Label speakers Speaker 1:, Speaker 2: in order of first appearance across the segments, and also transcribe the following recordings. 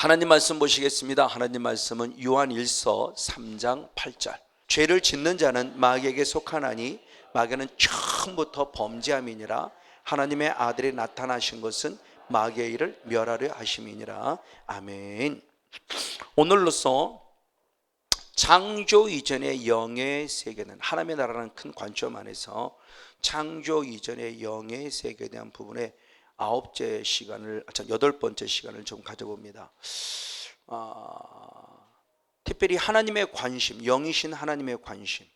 Speaker 1: 하나님 말씀 보시겠습니다. 하나님 말씀은 요한일서 3장 8절. 죄를 짓는 자는 마귀에게 속하나니 마귀는 처음부터 범죄함이니라. 하나님의 아들이 나타나신 것은 마귀의 일을 멸하려 하심이니라. 아멘. 오늘로써 창조 이전의 영의 세계는, 하나님의 나라라는 큰 관점 안에서 창조 이전의 영의 세계에 대한 부분에 여덟 번째 시간을 좀 가져봅니다. 특별히 하나님의 관심, 영이신 하나님의 관심.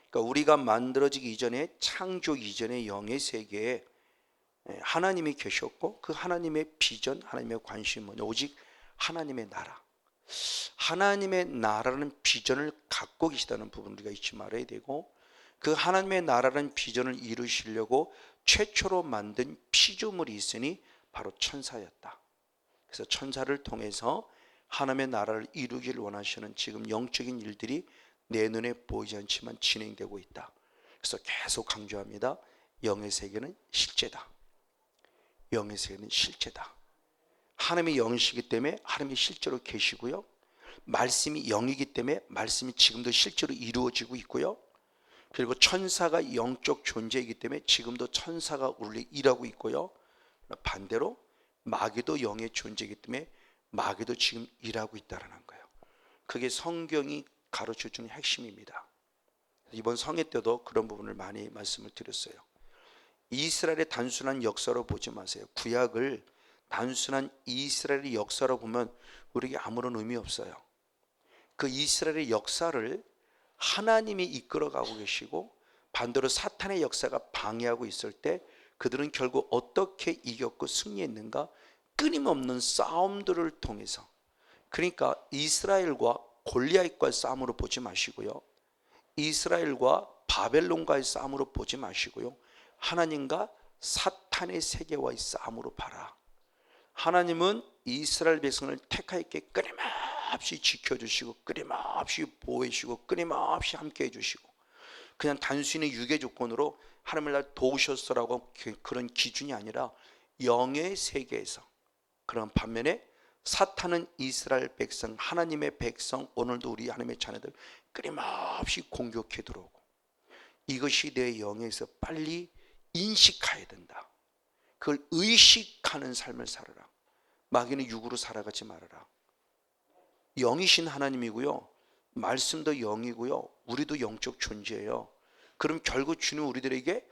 Speaker 1: 그러니까 우리가 만들어지기 이전에, 창조 이전의 영의 세계에 하나님이 계셨고, 그 하나님의 비전, 하나님의 관심은 오직 하나님의 나라. 하나님의 나라는 비전을 갖고 계시다는 부분을 우리가 잊지 말아야 되고, 그 하나님의 나라는 비전을 이루시려고 최초로 만든 피조물이 있으니 바로 천사였다. 그래서 천사를 통해서 하나님의 나라를 이루기를 원하시는 지금 영적인 일들이 내 눈에 보이지 않지만 진행되고 있다. 그래서 계속 강조합니다. 영의 세계는 실제다. 영의 세계는 실제다. 하나님이 영이시기 때문에 하나님이 실제로 계시고요, 말씀이 영이기 때문에 말씀이 지금도 실제로 이루어지고 있고요, 그리고 천사가 영적 존재이기 때문에 지금도 천사가 우리를 일하고 있고요, 반대로 마귀도 영의 존재이기 때문에 마귀도 지금 일하고 있다는 거예요. 그게 성경이 가르쳐주는 핵심입니다. 이번 성회 때도 그런 부분을 많이 말씀을 드렸어요. 이스라엘의 단순한 역사로 보지 마세요. 구약을 단순한 이스라엘의 역사로 보면 우리에게 아무런 의미 없어요. 그 이스라엘의 역사를 하나님이 이끌어가고 계시고, 반대로 사탄의 역사가 방해하고 있을 때 그들은 결국 어떻게 이겼고 승리했는가? 끊임없는 싸움들을 통해서. 그러니까 이스라엘과 골리앗과의 싸움으로 보지 마시고요, 이스라엘과 바벨론과의 싸움으로 보지 마시고요, 하나님과 사탄의 세계와의 싸움으로 봐라. 하나님은 이스라엘 백성을 택하였기에 끊임없이 지켜주시고, 끊임없이 보호해주시고, 끊임없이 함께 해주시고, 그냥 단순히 육의 조건으로 하나님을 날 도우셨어라고 그런 기준이 아니라 영의 세계에서. 그런 반면에 사탄은 이스라엘 백성, 하나님의 백성, 오늘도 우리 하나님의 자녀들 끊임없이 공격해 들어오고, 이것이 내 영에서 빨리 인식해야 된다. 그걸 의식하는 삶을 살아라. 마귀는 육으로 살아가지 말아라. 영이신 하나님이고요, 말씀도 영이고요, 우리도 영적 존재예요. 그럼 결국 주는 우리들에게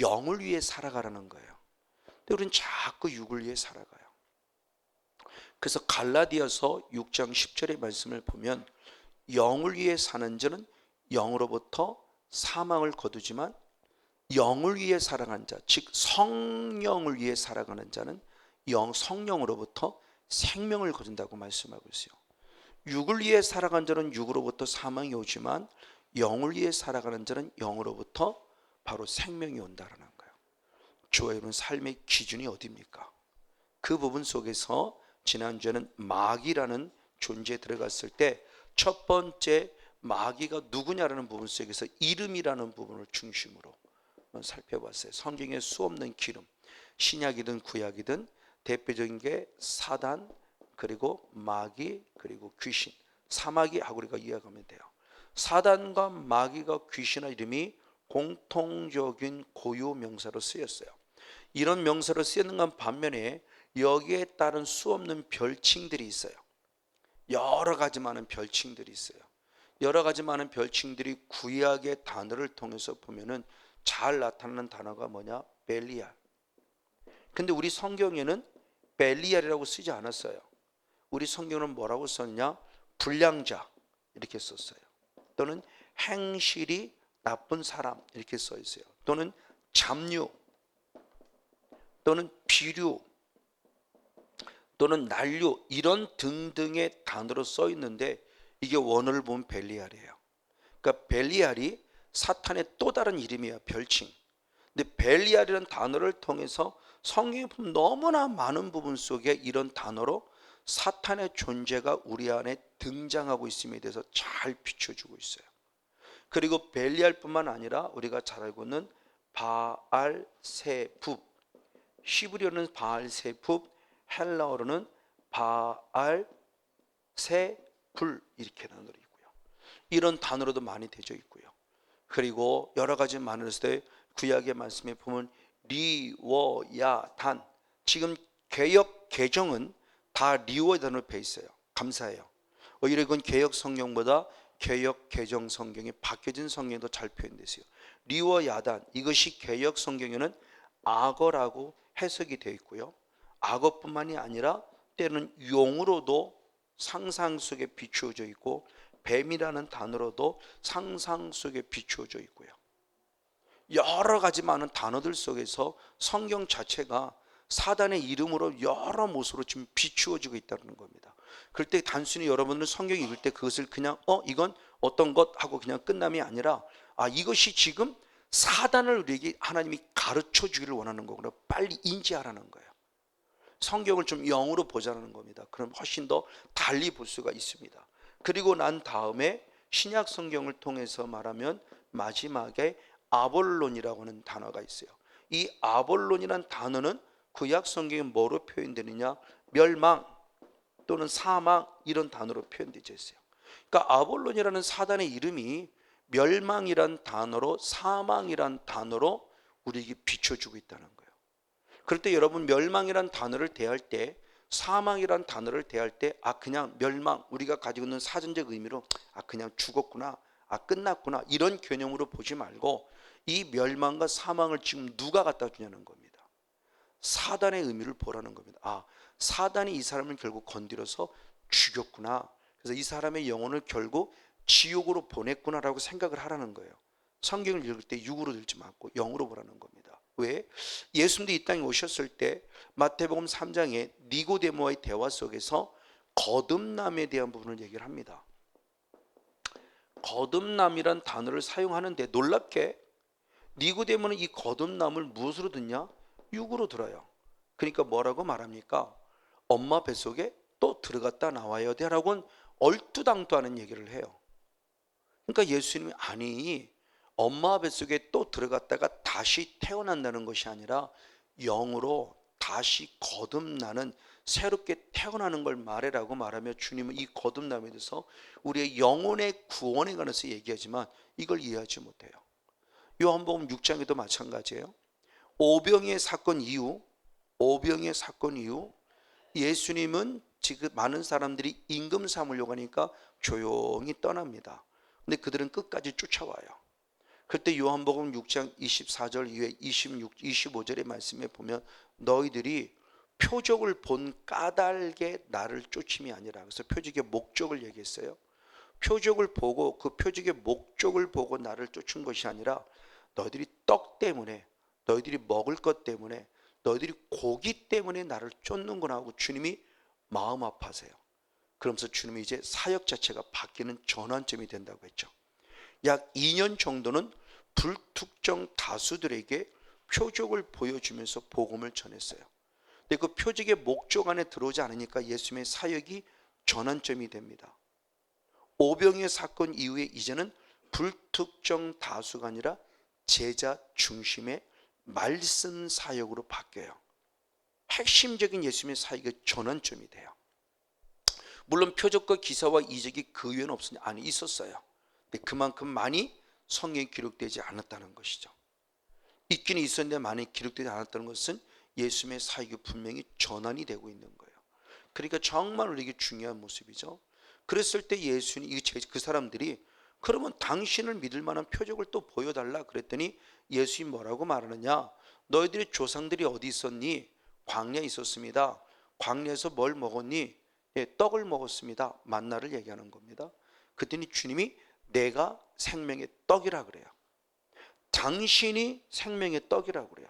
Speaker 1: 영을 위해 살아가라는 거예요. 근데 우리는 자꾸 육을 위해 살아가요. 그래서 갈라디아서 6장 10절의 말씀을 보면, 영을 위해 사는 자는 영으로부터 사망을 거두지만 영을 위해 살아가는 자, 즉 성령을 위해 살아가는 자는 성령으로부터 생명을 거둔다고 말씀하고 있어요. 육을 위해 살아가는 자는 육으로부터 사망이 오지만 영을 위해 살아가는 자는 영으로부터 바로 생명이 온다는 거예요. 저와 여러분 삶의 기준이 어디입니까? 그 부분 속에서 지난주에는 마귀라는 존재에 들어갔을 때 첫 번째 마귀가 누구냐라는 부분 속에서 이름이라는 부분을 중심으로 살펴봤어요. 성경에 수없는 기름, 신약이든 구약이든 대표적인 게 사단, 그리고 마귀, 그리고 귀신, 사마귀하고 우리가 이해하면 돼요. 사단과 마귀가 귀신의 이름이 공통적인 고유 명사로 쓰였어요. 이런 명사로 쓰였는 반면에 여기에 따른 수없는 별칭들이 있어요. 여러 가지 많은 별칭들이 있어요. 여러 가지 많은 별칭들이 구약의 단어를 통해서 보면은 잘 나타나는 단어가 뭐냐? 벨리알. 근데 우리 성경에는 벨리알이라고 쓰지 않았어요. 우리 성경은 뭐라고 썼냐? 불량자 이렇게 썼어요. 또는 행실이 나쁜 사람 이렇게 써 있어요. 또는 잡류, 또는 비류, 또는 난류, 이런 등등의 단어로 써 있는데 이게 원어를 보면 벨리알이에요. 그러니까 벨리알이 사탄의 또 다른 이름이에요. 별칭. 근데 벨리알이라는 단어를 통해서 성경에 보면 너무나 많은 부분 속에 이런 단어로 사탄의 존재가 우리 안에 등장하고 있음에 대해서 잘 비춰주고 있어요. 그리고 벨리알뿐만 아니라 우리가 잘 알고 있는 바알세붑, 히브리어는 바알세붑, 헬라어로는 바알, 세, 불 이렇게 단어로 있고요. 이런 단어로도 많이 되어 있고요. 그리고 여러 가지 많은 때 구약의 말씀에 보면 리워야단, 지금 개역 개정은 다 리워 단어로 배 있어요. 감사해요. 오히려 이건 개역 성경보다 개역 개정 성경이 바뀌어진 성경이 더 잘 표현됐어요. 리워야단, 이것이 개역 성경에는 악어라고 해석이 되어 있고요. 악어뿐만이 아니라 때로는 용으로도 상상 속에 비추어져 있고, 뱀이라는 단어로도 상상 속에 비추어져 있고요. 여러 가지 많은 단어들 속에서 성경 자체가 사단의 이름으로 여러 모습으로 지금 비추어지고 있다는 겁니다. 그럴 때 단순히 여러분들 성경 읽을 때 그것을 그냥 이건 어떤 것 하고 그냥 끝남이 아니라, 이것이 지금 사단을 우리에게 하나님이 가르쳐 주기를 원하는 거구나, 빨리 인지하라는 거예요. 성경을 좀 영으로 보자는 겁니다. 그럼 훨씬 더 달리 볼 수가 있습니다. 그리고 난 다음에 신약 성경을 통해서 말하면 마지막에 아볼론이라고 하는 단어가 있어요. 이 아볼론이라는 단어는 구약 성경에 뭐로 표현되느냐, 멸망 또는 사망 이런 단어로 표현되어 있어요. 그러니까 아볼론이라는 사단의 이름이 멸망이란 단어로, 사망이란 단어로 우리에게 비춰주고 있다는 거예요. 그럴 때 여러분, 멸망이란 단어를 대할 때, 사망이란 단어를 대할 때, 그냥 멸망, 우리가 가지고 있는 사전적 의미로 그냥 죽었구나, 끝났구나 이런 개념으로 보지 말고, 이 멸망과 사망을 지금 누가 갖다 주냐는 겁니다. 사단의 의미를 보라는 겁니다. 사단이 이 사람을 결국 건드려서 죽였구나, 그래서 이 사람의 영혼을 결국 지옥으로 보냈구나라고 생각을 하라는 거예요. 성경을 읽을 때 육으로 읽지 말고 영으로 보라는 겁니다. 왜? 예수님도 이 땅에 오셨을 때 마태복음 3장에 니고데모와의 대화 속에서 거듭남에 대한 부분을 얘기를 합니다. 거듭남이란 단어를 사용하는데 놀랍게 니고데모는 이 거듭남을 무엇으로 듣냐? 육으로 들어요. 그러니까 뭐라고 말합니까? 엄마 뱃속에 또 들어갔다 나와야 돼 라고는 얼뚜당뚜하는 얘기를 해요. 그러니까 예수님이 엄마 뱃속에 또 들어갔다가 다시 태어난다는 것이 아니라 영으로 다시 거듭나는, 새롭게 태어나는 걸 말해라고 말하며, 주님은 이 거듭남에 대해서 우리의 영혼의 구원에 관해서 얘기하지만 이걸 이해하지 못해요. 요한복음 6장에도 마찬가지예요. 오병이의 사건 이후 예수님은 지금 많은 사람들이 임금 삼으려고 하니까 조용히 떠납니다. 근데 그들은 끝까지 쫓아와요. 그때 요한복음 6장 24절 이후에 26, 25절의 말씀에 보면 너희들이 표적을 본 까닭에 나를 쫓음이 아니라, 그래서 표적의 목적을 얘기했어요. 표적을 보고 그 표적의 목적을 보고 나를 쫓은 것이 아니라 너희들이 떡 때문에, 너희들이 먹을 것 때문에, 너희들이 고기 때문에 나를 쫓는구나 하고 주님이 마음 아파하세요. 그러면서 주님이 이제 사역 자체가 바뀌는 전환점이 된다고 했죠. 약 2년 정도는 불특정 다수들에게 표적을 보여주면서 복음을 전했어요. 근데 그 표적의 목적 안에 들어오지 않으니까 예수님의 사역이 전환점이 됩니다. 오병이의 사건 이후에 이제는 불특정 다수가 아니라 제자 중심의 말씀 사역으로 바뀌어요. 핵심적인 예수님의 사역의 전환점이 돼요. 물론 표적과 기사와 이적이 그 외에는 없으니 있었어요. 근데 그만큼 많이 성경에 기록되지 않았다는 것이죠. 있기는 있었는데 많이 기록되지 않았다는 것은 예수님의 사역이 분명히 전환이 되고 있는 거예요. 그러니까 정말 우리에게 중요한 모습이죠. 그랬을 때 예수님, 그 사람들이 그러면 당신을 믿을 만한 표적을 또 보여달라 그랬더니 예수님이 뭐라고 말하느냐? 너희들의 조상들이 어디 있었니? 광야에 있었습니다. 광야에서 뭘 먹었니? 떡을 먹었습니다. 만나를 얘기하는 겁니다. 그랬더니 주님이 내가 생명의 떡이라 그래요. 당신이 생명의 떡이라 그래요.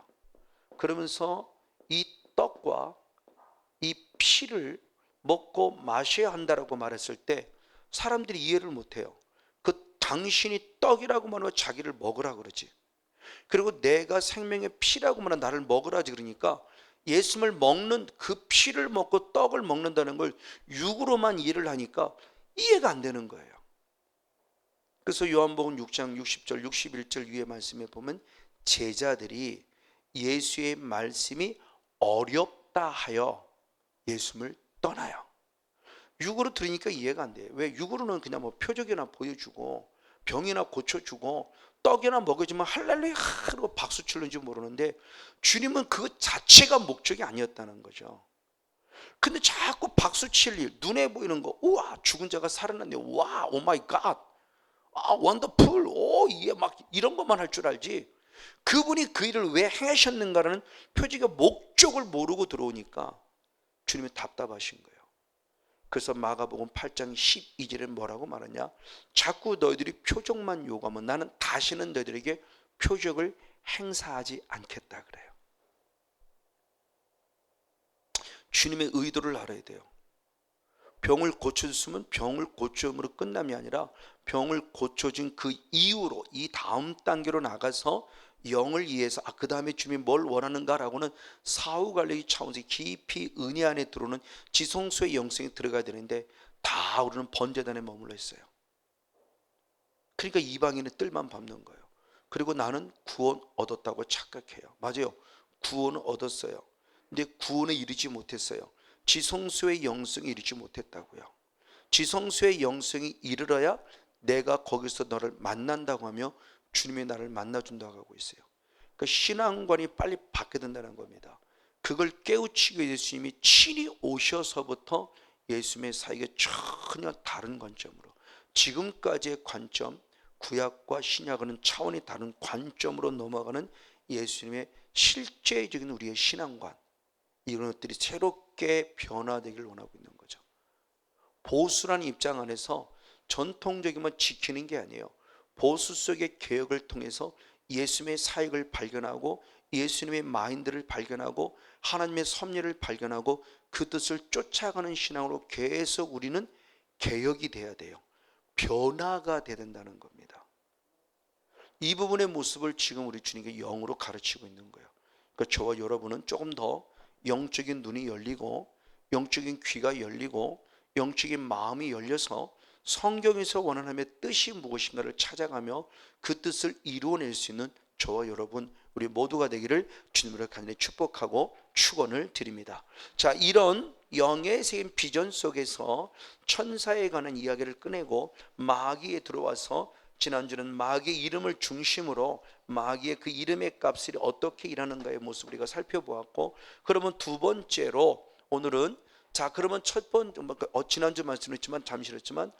Speaker 1: 그러면서 이 떡과 이 피를 먹고 마셔야 한다라고 말했을 때 사람들이 이해를 못해요. 그 당신이 떡이라고 말하면 자기를 먹으라 그러지. 그리고 내가 생명의 피라고 말하면 나를 먹으라지. 그러니까 예수님을 먹는, 그 피를 먹고 떡을 먹는다는 걸 육으로만 이해를 하니까 이해가 안 되는 거예요. 그래서 요한복음 6장 60절 61절 위에 말씀에 보면 제자들이 예수의 말씀이 어렵다 하여 예수님을 떠나요. 육으로 들으니까 이해가 안 돼요. 왜? 육으로는 그냥 뭐 표적이나 보여주고 병이나 고쳐주고 떡이나 먹여주면 할렐루야 하고 박수 치는지 모르는데, 주님은 그 자체가 목적이 아니었다는 거죠. 근데 자꾸 박수 칠 일, 눈에 보이는 거, 우와 죽은 자가 살아났네, 와 오 마이 갓, 아 원더풀, 오 예, 막 이런 것만 할 줄 알지, 그분이 그 일을 왜 행하셨는가라는 표적의 목적을 모르고 들어오니까 주님이 답답하신 거예요. 그래서 마가복음 8장 12절에 뭐라고 말하냐, 자꾸 너희들이 표적만 요구하면 나는 다시는 너희들에게 표적을 행사하지 않겠다 그래요. 주님의 의도를 알아야 돼요. 병을 고쳐줬으면 병을 고쳐줌으로 끝남이 아니라 병을 고쳐준 그 이후로 이 다음 단계로 나가서 영을 이해해서 그 다음에 주님이 뭘 원하는가라고는 사후관리 차원에서 깊이 은혜 안에 들어오는 지성소의 영성이 들어가야 되는데, 다 우리는 번제단에 머물러 있어요. 그러니까 이방인의 뜰만 밟는 거예요. 그리고 나는 구원 얻었다고 착각해요. 맞아요, 구원을 얻었어요. 근데 구원에 이르지 못했어요. 지성소의 영성이 이르지 못했다고요. 지성소의 영성이 이르러야 내가 거기서 너를 만난다고 하며 주님이 나를 만나준다고 하고 있어요. 그 신앙관이 빨리 바뀌어야 된다는 겁니다. 그걸 깨우치기 위해 예수님이 친히 오셔서부터 예수님의 사역이 전혀 다른 관점으로, 지금까지의 관점, 구약과 신약과는 차원이 다른 관점으로 넘어가는 예수님의 실제적인 우리의 신앙관, 이런 것들이 새롭게 변화되기를 원하고 있는 거죠. 보수라는 입장 안에서 전통적인만 지키는 게 아니에요. 보수 속의 개혁을 통해서 예수님의 사역을 발견하고 예수님의 마인드를 발견하고 하나님의 섭리를 발견하고 그 뜻을 쫓아가는 신앙으로 계속 우리는 개혁이 돼야 돼요. 변화가 돼야 된다는 겁니다. 이 부분의 모습을 지금 우리 주님께 영으로 가르치고 있는 거예요. 그러니까 저와 여러분은 조금 더 영적인 눈이 열리고 영적인 귀가 열리고 영적인 마음이 열려서 성경에서 원하는 하나님의 뜻이 무엇인가를 찾아가며 그 뜻을 이루어낼 수 있는 저와 여러분 우리 모두가 되기를 주님으로 간절히 축복하고 축원을 드립니다. 자, 이런 영의 세계 비전 속에서 천사에 관한 이야기를 꺼내고 마귀에 들어와서 지난주는 마귀의 이름을 중심으로 마귀의 그 이름의 값이 어떻게 일하는가의 모습을 우리가 살펴보았고, 그러면 두 번째로 오늘은, 자 그러면 첫 번째, 지난주 말씀했지만 잠시 했지만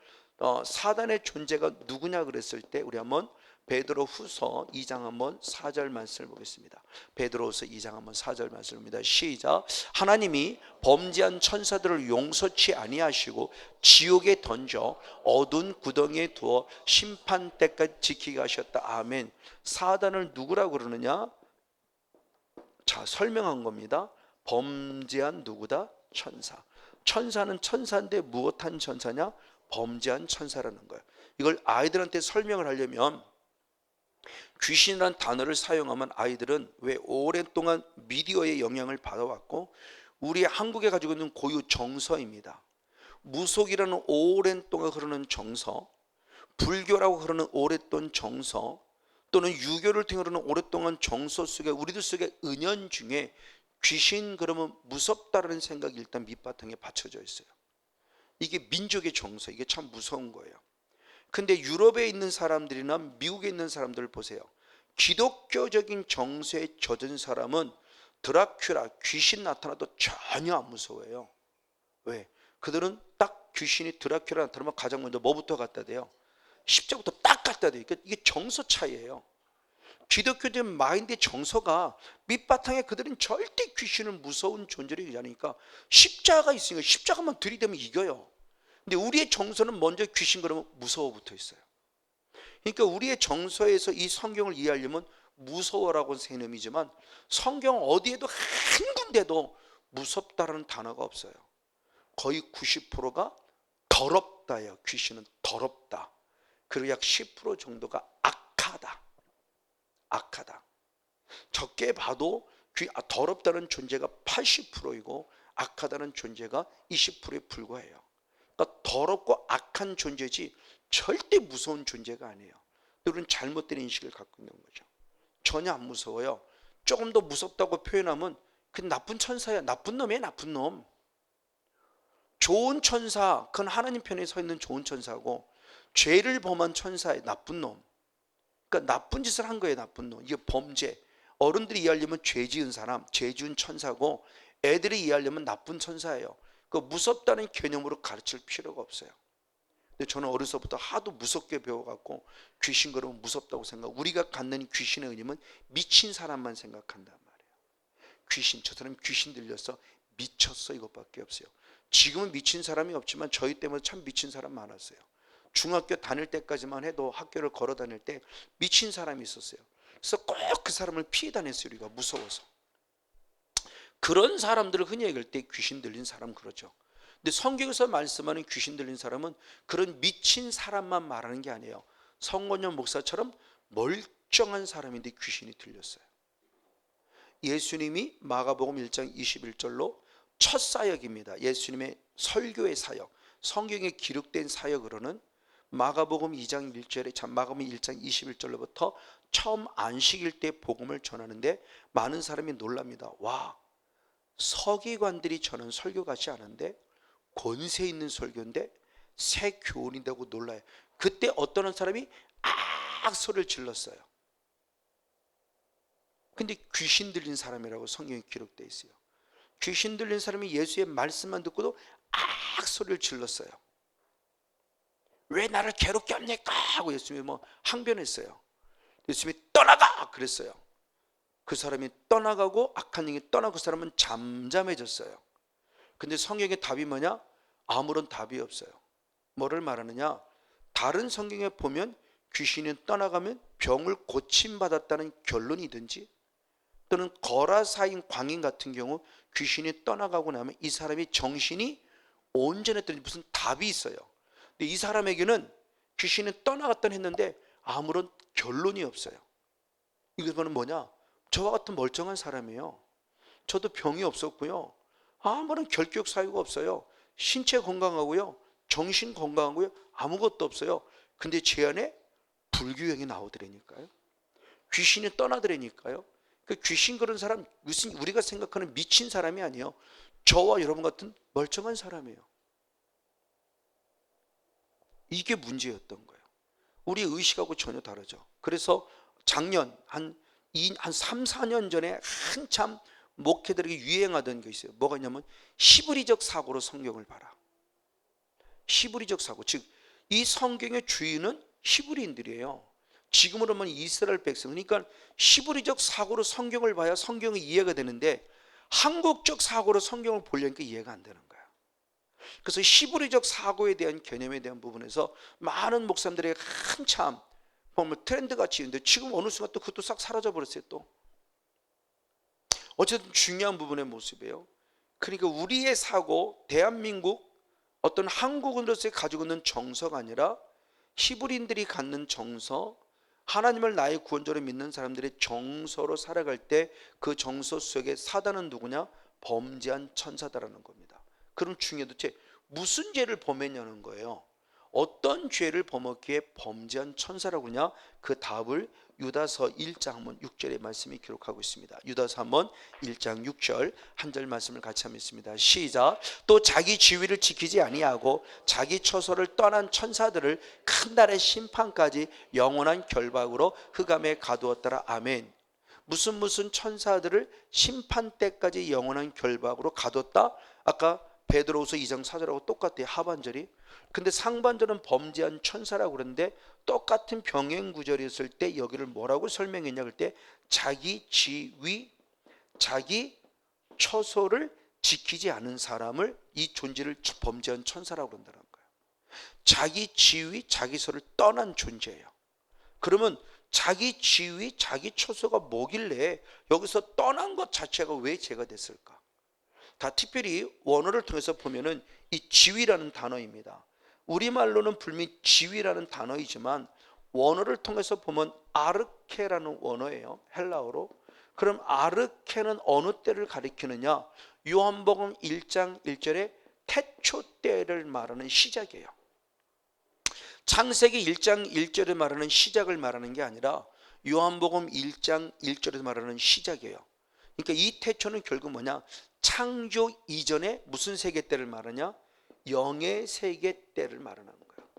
Speaker 1: 사단의 존재가 누구냐 그랬을 때 우리 한번 베드로후서 2장 한번 4절 말씀을 보겠습니다. 베드로후서 2장 한번 4절 말씀입니다. 시작. 하나님이 범죄한 천사들을 용서치 아니하시고 지옥에 던져 어두운 구덩이에 두어 심판 때까지 지키게 하셨다. 아멘. 사단을 누구라고 그러느냐? 자, 설명한 겁니다. 범죄한 누구다? 천사. 천사는 천사인데 무엇한 천사냐? 범죄한 천사라는 거예요. 이걸 아이들한테 설명을 하려면 귀신이라는 단어를 사용하면 아이들은 왜 오랫동안 미디어의 영향을 받아왔고 우리 한국에 가지고 있는 고유 정서입니다. 무속이라는 오랜 동안 흐르는 정서, 불교라고 흐르는 오랫동안 정서, 또는 유교를 통해 흐르는 오랫동안 정서 속에 우리들 속에 은연중에 귀신 그러면 무섭다라는 생각이 일단 밑바탕에 받쳐져 있어요. 이게 민족의 정서, 이게 참 무서운 거예요. 근데 유럽에 있는 사람들이나 미국에 있는 사람들 보세요. 기독교적인 정서에 젖은 사람은 드라큘라, 귀신 나타나도 전혀 안 무서워해요. 왜? 그들은 딱 귀신이 드라큘라 나타나면 가장 먼저 뭐부터 갖다 대요? 십자부터 딱 갖다 대요. 이게 정서 차이예요. 기독교적인 마인드의 정서가 밑바탕에 그들은 절대 귀신을 무서운 존재를 얘기하니까 십자가 있으니까 십자가만 들이대면 이겨요. 근데 우리의 정서는 먼저 귀신 그러면 무서워 붙어 있어요. 그러니까 우리의 정서에서 이 성경을 이해하려면 무서워라고는 세 의미지만 성경 어디에도 한 군데도 무섭다라는 단어가 없어요. 거의 90%가 더럽다예요. 귀신은 더럽다. 그리고 약 10% 정도가 악하다. 악하다. 적게 봐도 더럽다는 존재가 80%이고 악하다는 존재가 20%에 불과해요. 그러니까 더럽고 악한 존재지 절대 무서운 존재가 아니에요. 우리는 잘못된 인식을 갖고 있는 거죠. 전혀 안 무서워요. 조금 더 무섭다고 표현하면 그 나쁜 천사야, 나쁜 놈이야, 나쁜 놈. 좋은 천사, 그건 하나님 편에 서 있는 좋은 천사고, 죄를 범한 천사의 나쁜 놈, 그러니까 나쁜 짓을 한 거예요. 나쁜 놈. 이게 범죄. 어른들이 이해하려면 죄 지은 사람, 죄 지은 천사고, 애들이 이해하려면 나쁜 천사예요. 그 무섭다는 개념으로 가르칠 필요가 없어요. 근데 저는 어려서부터 하도 무섭게 배워갖고 귀신 그러면 무섭다고 생각. 우리가 갖는 귀신의 의미는 미친 사람만 생각한단 말이에요. 귀신, 저 사람 귀신 들렸어, 미쳤어, 이것밖에 없어요. 지금은 미친 사람이 없지만 저희 때문에 참 미친 사람 많았어요. 중학교 다닐 때까지만 해도 학교를 걸어 다닐 때 미친 사람이 있었어요. 그래서 꼭 그 사람을 피해 다녔어요. 우리가 무서워서. 그런 사람들을 흔히 얘기할 때 귀신 들린 사람 그러죠. 근데 성경에서 말씀하는 귀신 들린 사람은 그런 미친 사람만 말하는 게 아니에요. 성건영 목사처럼 멀쩡한 사람인데 귀신이 들렸어요. 예수님이 마가복음 1장 21절로 첫 사역입니다. 예수님의 설교의 사역, 성경에 기록된 사역으로는 마가복음 2장 1절에 마가복음 1장 21절로부터 처음 안식일 때 복음을 전하는데 많은 사람이 놀랍니다. 와, 서기관들이 전한 설교 같지 않은데 권세 있는 설교인데 새 교훈이라고 놀라요. 그때 어떤 사람이 악 소리를 질렀어요. 근데 귀신 들린 사람이라고 성경에 기록되어 있어요. 귀신 들린 사람이 예수의 말씀만 듣고도 악 소리를 질렀어요. 왜 나를 괴롭게 합니까? 하고 예수님이 항변했어요. 예수님이 떠나가 그랬어요. 그 사람이 떠나가고 악한 영이 떠나고 그 사람은 잠잠해졌어요. 근데 성경의 답이 뭐냐? 아무런 답이 없어요. 뭐를 말하느냐? 다른 성경에 보면 귀신이 떠나가면 병을 고침받았다는 결론이든지, 또는 거라사인 광인 같은 경우 귀신이 떠나가고 나면 이 사람이 정신이 온전했더니 무슨 답이 있어요. 근데 이 사람에게는 귀신이 떠나갔다 했는데 아무런 결론이 없어요. 이거는 뭐냐? 저와 같은 멀쩡한 사람이에요. 저도 병이 없었고요, 아무런 결격 사유가 없어요. 신체 건강하고요, 정신 건강하고요, 아무것도 없어요. 근데 제 안에 불교형이 나오더라니까요. 귀신이 떠나더라니까요. 그 귀신 그런 사람, 무슨 우리가 생각하는 미친 사람이 아니에요. 저와 여러분 같은 멀쩡한 사람이에요. 이게 문제였던 거예요. 우리 의식하고 전혀 다르죠. 그래서 작년 한 3, 4년 전에 한참 목회들에게 유행하던 게 있어요. 뭐가 있냐면 히브리적 사고로 성경을 봐라. 히브리적 사고, 즉 이 성경의 주인은 히브리인들이에요. 지금으로 보면 이스라엘 백성. 그러니까 히브리적 사고로 성경을 봐야 성경이 이해가 되는데 한국적 사고로 성경을 보려니까 이해가 안 되는 거야. 그래서 히브리적 사고에 대한 개념에 대한 부분에서 많은 목사님들에게 한참 보면 트렌드 같이 있는데 지금 어느 순간 또 그것도 싹 사라져 버렸어요. 또 어쨌든 중요한 부분의 모습이에요. 그러니까 우리의 사고, 대한민국 어떤 한국인으로서 가지고 있는 정서가 아니라 히브리인들이 갖는 정서, 하나님을 나의 구원자로 믿는 사람들의 정서로 살아갈 때 그 정서 속에 사단은 누구냐? 범죄한 천사다라는 겁니다. 그럼 중요해, 도대체 무슨 죄를 범했냐는 거예요. 어떤 죄를 범했기에 범죄한 천사라고 하냐? 그 답을 유다서 1장 한번 6절의 말씀이 기록하고 있습니다. 유다서 한번 1장 6절 한 절 말씀을 같이 한번 읽습니다. 시작. 또 자기 지위를 지키지 아니하고 자기 처소를 떠난 천사들을 큰 날의 심판까지 영원한 결박으로 흑암에 가두었더라. 아멘. 무슨 천사들을 심판 때까지 영원한 결박으로 가뒀다? 아까 베드로후서 2장 4절하고 똑같아요. 하반절이. 근데 상반절은 범죄한 천사라고 그러는데 똑같은 병행 구절이었을 때 여기를 뭐라고 설명했냐 그럴 때 자기 지위, 자기 처소를 지키지 않은 사람을, 이 존재를 범죄한 천사라고 그런다는 거예요. 자기 지위, 자기 소를 떠난 존재예요. 그러면 자기 지위, 자기 처소가 뭐길래 여기서 떠난 것 자체가 왜 죄가 됐을까? 다 특별히 원어를 통해서 보면은 이 지위라는 단어입니다. 우리말로는 분명히 지위라는 단어이지만 원어를 통해서 보면 아르케라는 원어예요. 헬라어로. 그럼 아르케는 어느 때를 가리키느냐? 요한복음 1장 1절에 태초 때를 말하는 시작이에요. 창세기 1장 1절에 말하는 시작을 말하는 게 아니라 요한복음 1장 1절에 말하는 시작이에요. 그러니까 이 태초는 결국 뭐냐? 창조 이전에 무슨 세계 때를 말하냐? 영의 세계 때를 말하는 거예요.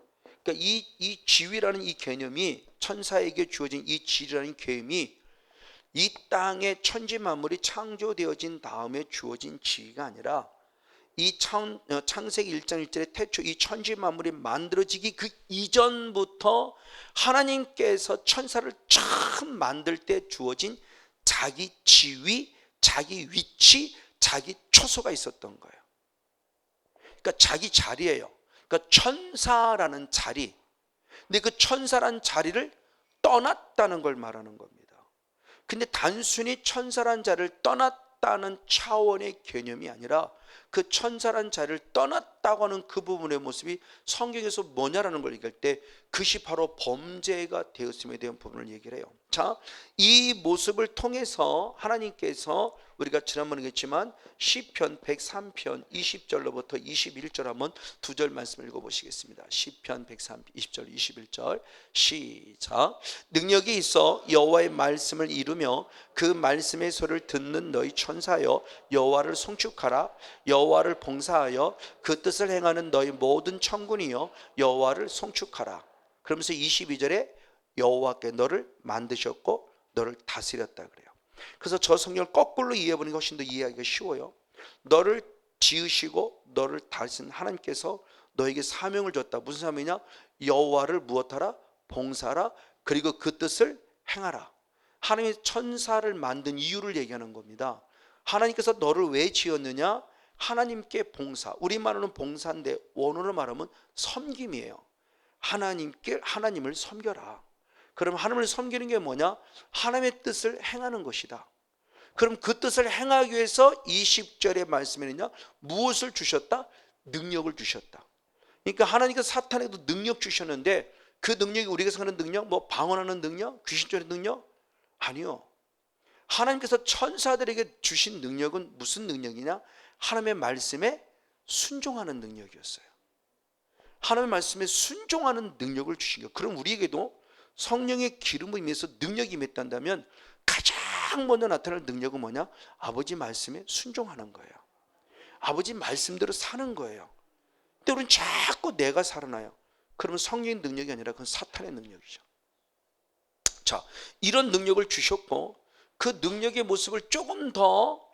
Speaker 1: 그러니까 이 지위라는 이 개념이, 천사에게 주어진 이 지위라는 개념이 이 땅의 천지 만물이 창조되어진 다음에 주어진 지위가 아니라 이 창세기 1장 1절에 태초 이 천지 만물이 만들어지기 그 이전부터 하나님께서 천사를 처음 만들 때 주어진 자기 지위, 자기 위치, 자기 초소가 있었던 거예요. 그러니까 자기 자리예요. 그러니까 천사라는 자리. 근데 그 천사라는 자리를 떠났다는 걸 말하는 겁니다. 근데 단순히 천사라는 자리를 떠났다는 차원의 개념이 아니라 그 천사라는 자리를 떠났다고 하는 그 부분의 모습이 성경에서 뭐냐라는 걸 얘기할 때 그것이 바로 범죄가 되었음에 대한 부분을 얘기를 해요. 자, 이 모습을 통해서 하나님께서 우리가 지난번에 얘기했지만 시편 103편 20절로부터 21절 한번 두 절 말씀을 읽어보시겠습니다. 시편 103 20절 21절 시작. 능력이 있어 여호와의 말씀을 이루며 그 말씀의 소리를 듣는 너희 천사여 여호와를 송축하라. 여호와를 봉사하여 그 뜻을 행하는 너희 모든 천군이여 여호와를 송축하라. 그러면서 22절에 여호와께 너를 만드셨고 너를 다스렸다 그래요. 그래서 저 성경을 거꾸로 이해해보니까 훨씬 더 이해하기가 쉬워요. 너를 지으시고 너를 다스린 하나님께서 너에게 사명을 줬다. 무슨 사명이냐? 여호와를 무엇하라? 봉사하라. 그리고 그 뜻을 행하라. 하나님이 천사를 만든 이유를 얘기하는 겁니다. 하나님께서 너를 왜 지었느냐? 하나님께 봉사. 우리말로는 봉사인데 원어로 말하면 섬김이에요. 하나님을 섬겨라. 그럼 하나님을 섬기는 게 뭐냐? 하나님의 뜻을 행하는 것이다. 그럼 그 뜻을 행하기 위해서 20절의 말씀에는요, 무엇을 주셨다? 능력을 주셨다. 그러니까 하나님께서 사탄에도 능력 주셨는데 그 능력이 우리가 생각하는 능력, 뭐 방언하는 능력, 귀신 쫓는 능력? 아니요. 하나님께서 천사들에게 주신 능력은 무슨 능력이냐? 하나님의 말씀에 순종하는 능력이었어요. 하나님의 말씀에 순종하는 능력을 주신 거예요. 그럼 우리에게도 성령의 기름을 임해서 능력이 임했다면 가장 먼저 나타날 능력은 뭐냐? 아버지 말씀에 순종하는 거예요. 아버지 말씀대로 사는 거예요. 근데 우리는 자꾸 내가 살아나요. 그러면 성령의 능력이 아니라 그건 사탄의 능력이죠. 자, 이런 능력을 주셨고 그 능력의 모습을 조금 더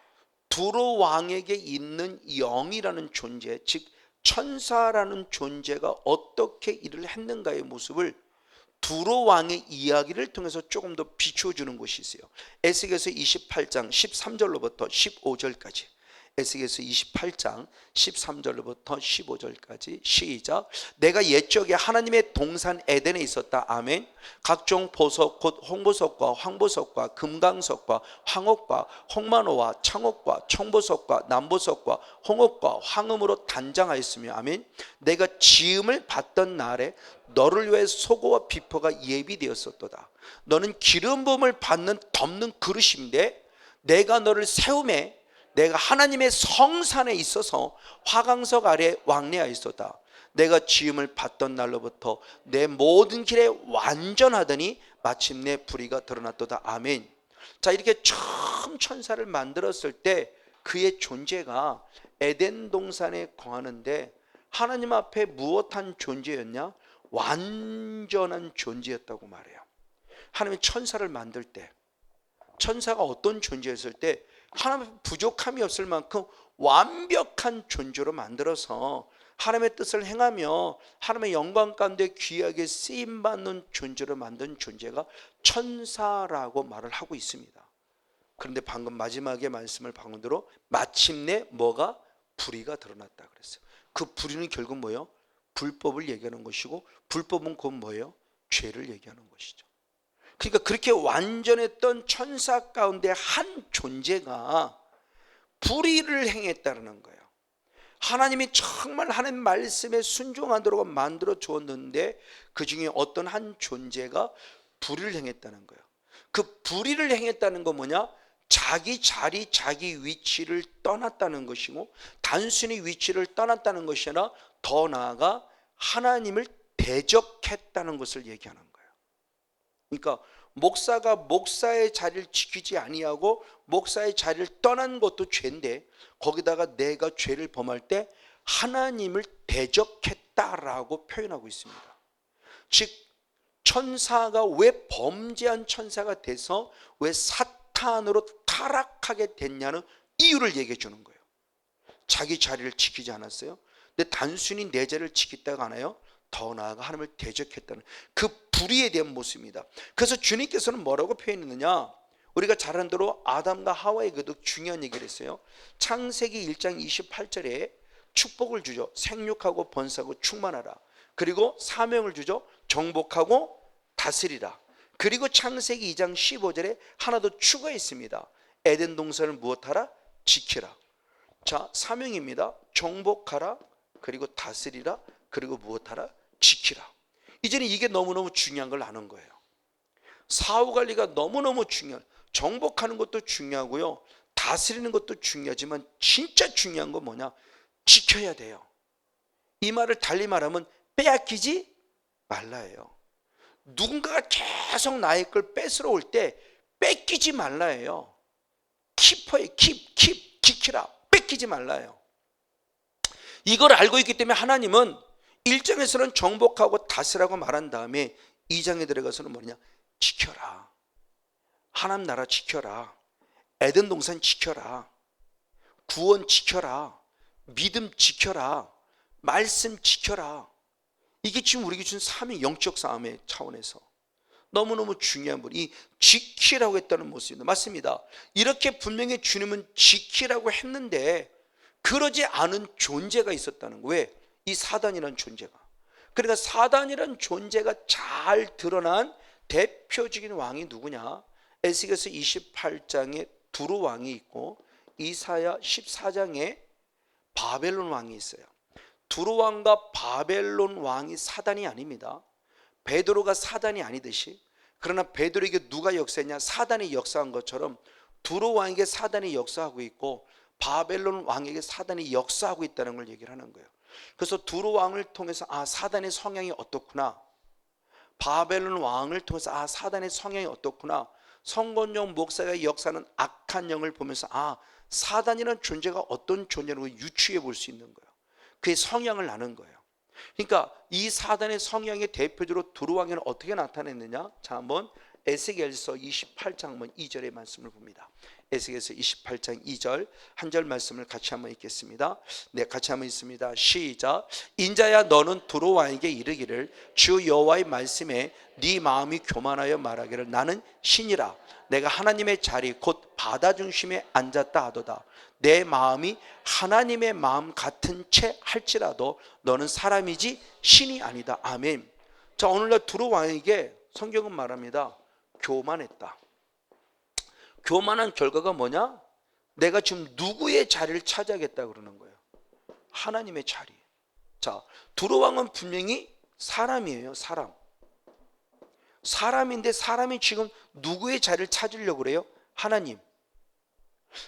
Speaker 1: 두로 왕에게 있는 영이라는 존재, 즉 천사라는 존재가 어떻게 일을 했는가의 모습을 두로 왕의 이야기를 통해서 조금 더 비추어주는 것이 있어요. 에스겔서 28장 13절로부터 15절까지. 에스겔서 28장 13절로부터 15절까지 시작. 내가 옛적에 하나님의 동산 에덴에 있었다. 아멘. 각종 보석 곧 홍보석과 황보석과 금강석과 황옥과 홍만호와 창옥과 청보석과 남보석과 홍옥과 황음으로 단장하였으며 아멘. 내가 지음을 받던 날에 너를 위해 소고와 비포가 예비되었었도다. 너는 기름 부음을 받는 덮는 그릇인데 내가 너를 세움에 내가 하나님의 성산에 있어서 화강석 아래 왕래하였도다. 내가 지음을 받던 날로부터 내 모든 길에 완전하더니 마침내 불의가 드러났도다. 아멘. 자, 이렇게 처음 천사를 만들었을 때 그의 존재가 에덴 동산에 거하는데 하나님 앞에 무엇한 존재였냐? 완전한 존재였다고 말해요. 하나님이 천사를 만들 때 천사가 어떤 존재였을 때 하나님의 부족함이 없을 만큼 완벽한 존재로 만들어서 하나님의 뜻을 행하며 하나님의 영광 가운데 귀하게 쓰임받는 존재로 만든 존재가 천사라고 말을 하고 있습니다. 그런데 방금 마지막에 말씀을 방금대로 마침내 뭐가? 불의가 드러났다 그랬어요. 그 불의는 결국 뭐예요? 불법을 얘기하는 것이고 불법은 곧 뭐예요? 죄를 얘기하는 것이죠. 그러니까 그렇게 완전했던 천사 가운데 한 존재가 불의를 행했다는 거예요. 하나님이 정말 하나님 말씀에 순종하도록 만들어 주었는데 그 중에 어떤 한 존재가 불의를 행했다는 거예요. 그 불의를 행했다는 건 뭐냐? 자기 자리, 자기 위치를 떠났다는 것이고 단순히 위치를 떠났다는 것이 아니라 더 나아가 하나님을 대적했다는 것을 얘기하는 거예요. 그러니까 목사가 목사의 자리를 지키지 아니하고 목사의 자리를 떠난 것도 죄인데 거기다가 내가 죄를 범할 때 하나님을 대적했다라고 표현하고 있습니다. 즉 천사가 왜 범죄한 천사가 돼서 왜 사탄으로 타락하게 됐냐는 이유를 얘기해 주는 거예요. 자기 자리를 지키지 않았어요. 근데 단순히 내 자리를 지켰다가 하나요? 더 나아가 하나님을 대적했다는 그 불의에 대한 모습입니다. 그래서 주님께서는 뭐라고 표현했느냐? 우리가 잘 아는 대로 아담과 하와에게도 중요한 얘기를 했어요. 창세기 1장 28절에 축복을 주죠. 생육하고 번성하고 충만하라. 그리고 사명을 주죠. 정복하고 다스리라. 그리고 창세기 2장 15절에 하나 더 추가했습니다. 에덴 동산을 무엇하라? 지키라. 자, 사명입니다. 정복하라. 그리고 다스리라. 그리고 무엇하라? 지키라. 이제는 이게 너무너무 중요한 걸 아는 거예요. 사후관리가 너무너무 중요한, 정복하는 것도 중요하고요, 다스리는 것도 중요하지만 진짜 중요한 건 뭐냐? 지켜야 돼요. 이 말을 달리 말하면 빼앗기지 말라예요. 누군가가 계속 나의 걸 뺏으러 올 때 뺏기지 말라예요. 키퍼에 지키라. 뺏기지 말라예요. 이걸 알고 있기 때문에 하나님은 1장에서는 정복하고 다스라고 말한 다음에 2장에 들어가서는 뭐냐? 지켜라. 하나님 나라 지켜라. 에덴 동산 지켜라. 구원 지켜라. 믿음 지켜라. 말씀 지켜라. 이게 지금 우리에게 준 사명, 영적 싸움의 차원에서 너무너무 중요한 분, 이 지키라고 했다는 모습입니다. 맞습니다. 이렇게 분명히 주님은 지키라고 했는데 그러지 않은 존재가 있었다는 거예요. 왜? 이 사단이라는 존재가. 그러니까 사단이라는 존재가 잘 드러난 대표적인 왕이 누구냐? 에스겔서 28장에 두루 왕이 있고 이사야 14장에 바벨론 왕이 있어요. 두루 왕과 바벨론 왕이 사단이 아닙니다. 베드로가 사단이 아니듯이, 그러나 베드로에게 누가 역사했냐? 사단이 역사한 것처럼 두루 왕에게 사단이 역사하고 있고 바벨론 왕에게 사단이 역사하고 있다는 걸 얘기를 하는 거예요. 그래서 두루 왕을 통해서 사단의 성향이 어떻구나, 바벨론 왕을 통해서 사단의 성향이 어떻구나, 성건용 목사가 역사하는 악한 영을 보면서 사단이라는 존재가 어떤 존재라고 유추해 볼 수 있는 거예요. 그의 성향을 아는 거예요. 그러니까 이 사단의 성향의 대표적으로 두루 왕에는 어떻게 나타냈느냐? 자, 한번 에스겔서 28장 한번 2절의 말씀을 봅니다. 에스겔서 28장 2절 한 절 말씀을 같이 한번 읽겠습니다. 네, 같이 한번 읽습니다. 시작. 인자야, 너는 두루 왕에게 이르기를 주 여호와의 말씀에 네 마음이 교만하여 말하기를 나는 신이라. 내가 하나님의 자리 곧 바다 중심에 앉았다 하도다. 내 마음이 하나님의 마음 같은 채 할지라도 너는 사람이지 신이 아니다. 아멘. 자, 오늘날 두루 왕에게 성경은 말합니다. 교만했다. 교만한 결과가 뭐냐? 내가 지금 누구의 자리를 차지하겠다 그러는 거예요. 하나님의 자리. 자, 두루 왕은 분명히 사람이에요. 사람인데 사람이 지금 누구의 자리를 찾으려고 그래요? 하나님.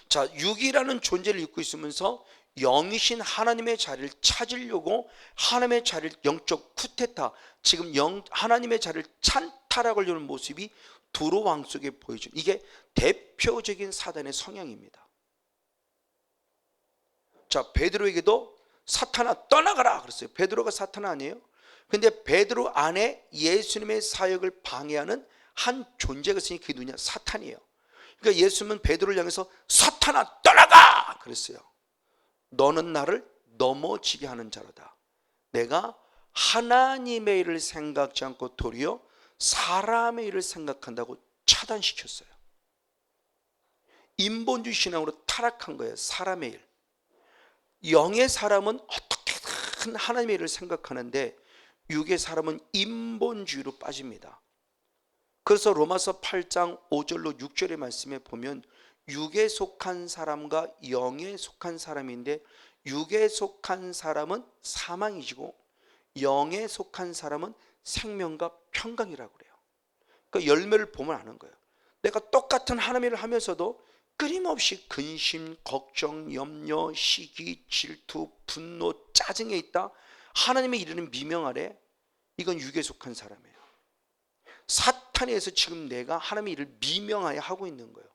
Speaker 1: 자, 육이라는 존재를 입고 있으면서 영이신 하나님의 자리를 찾으려고 하나님의 자리를 영적 쿠데타, 지금 하나님의 자리를 찬탈하고 하려는 모습이 두루 왕 속에 보여준, 이게 대표적인 사단의 성향입니다. 자, 베드로에게도 사탄아 떠나가라 그랬어요. 베드로가 사탄 아니에요? 근데 베드로 안에 예수님의 사역을 방해하는 한 존재가 있으니 그게 누구냐? 사탄이에요. 그러니까 예수님은 베드로를 향해서 사탄아 떠나가 그랬어요. 너는 나를 넘어지게 하는 자로다. 내가 하나님의 일을 생각지 않고 도리어 사람의 일을 생각한다고 차단시켰어요. 인본주의 신앙으로 타락한 거예요. 사람의 일. 영의 사람은 어떻게든 하나님의 일을 생각하는데 육의 사람은 인본주의로 빠집니다. 그래서 로마서 8장 5절로 6절의 말씀에 보면 육에 속한 사람과 영에 속한 사람인데 육에 속한 사람은 사망이지고 영에 속한 사람은 생명과 평강이라고 그래요. 그러니까 열매를 보면 아는 거예요. 내가 똑같은 하나님의 일을 하면서도 끊임없이 근심, 걱정, 염려, 시기, 질투, 분노, 짜증에 있다. 하나님의 이르는 미명 아래, 이건 육에 속한 사람이에요. 사탄에 의해서 지금 내가 하나님의 일을 미명하여 하고 있는 거예요.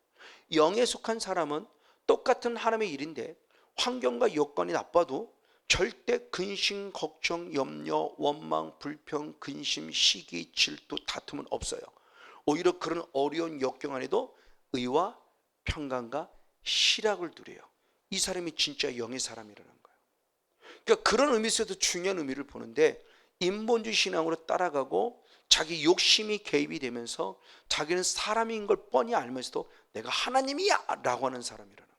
Speaker 1: 영에 속한 사람은 똑같은 하나님의 일인데 환경과 여건이 나빠도 절대 근심, 걱정, 염려, 원망, 불평, 근심, 시기, 질투, 다툼은 없어요. 오히려 그런 어려운 역경 안에도 의와 평강과 희락을 누려요. 이 사람이 진짜 영의 사람이라는 거예요. 그러니까 그런 의미에서도 중요한 의미를 보는데, 인본주의 신앙으로 따라가고 자기 욕심이 개입이 되면서 자기는 사람인 걸 뻔히 알면서도 내가 하나님이야 라고 하는 사람이라는 거예요.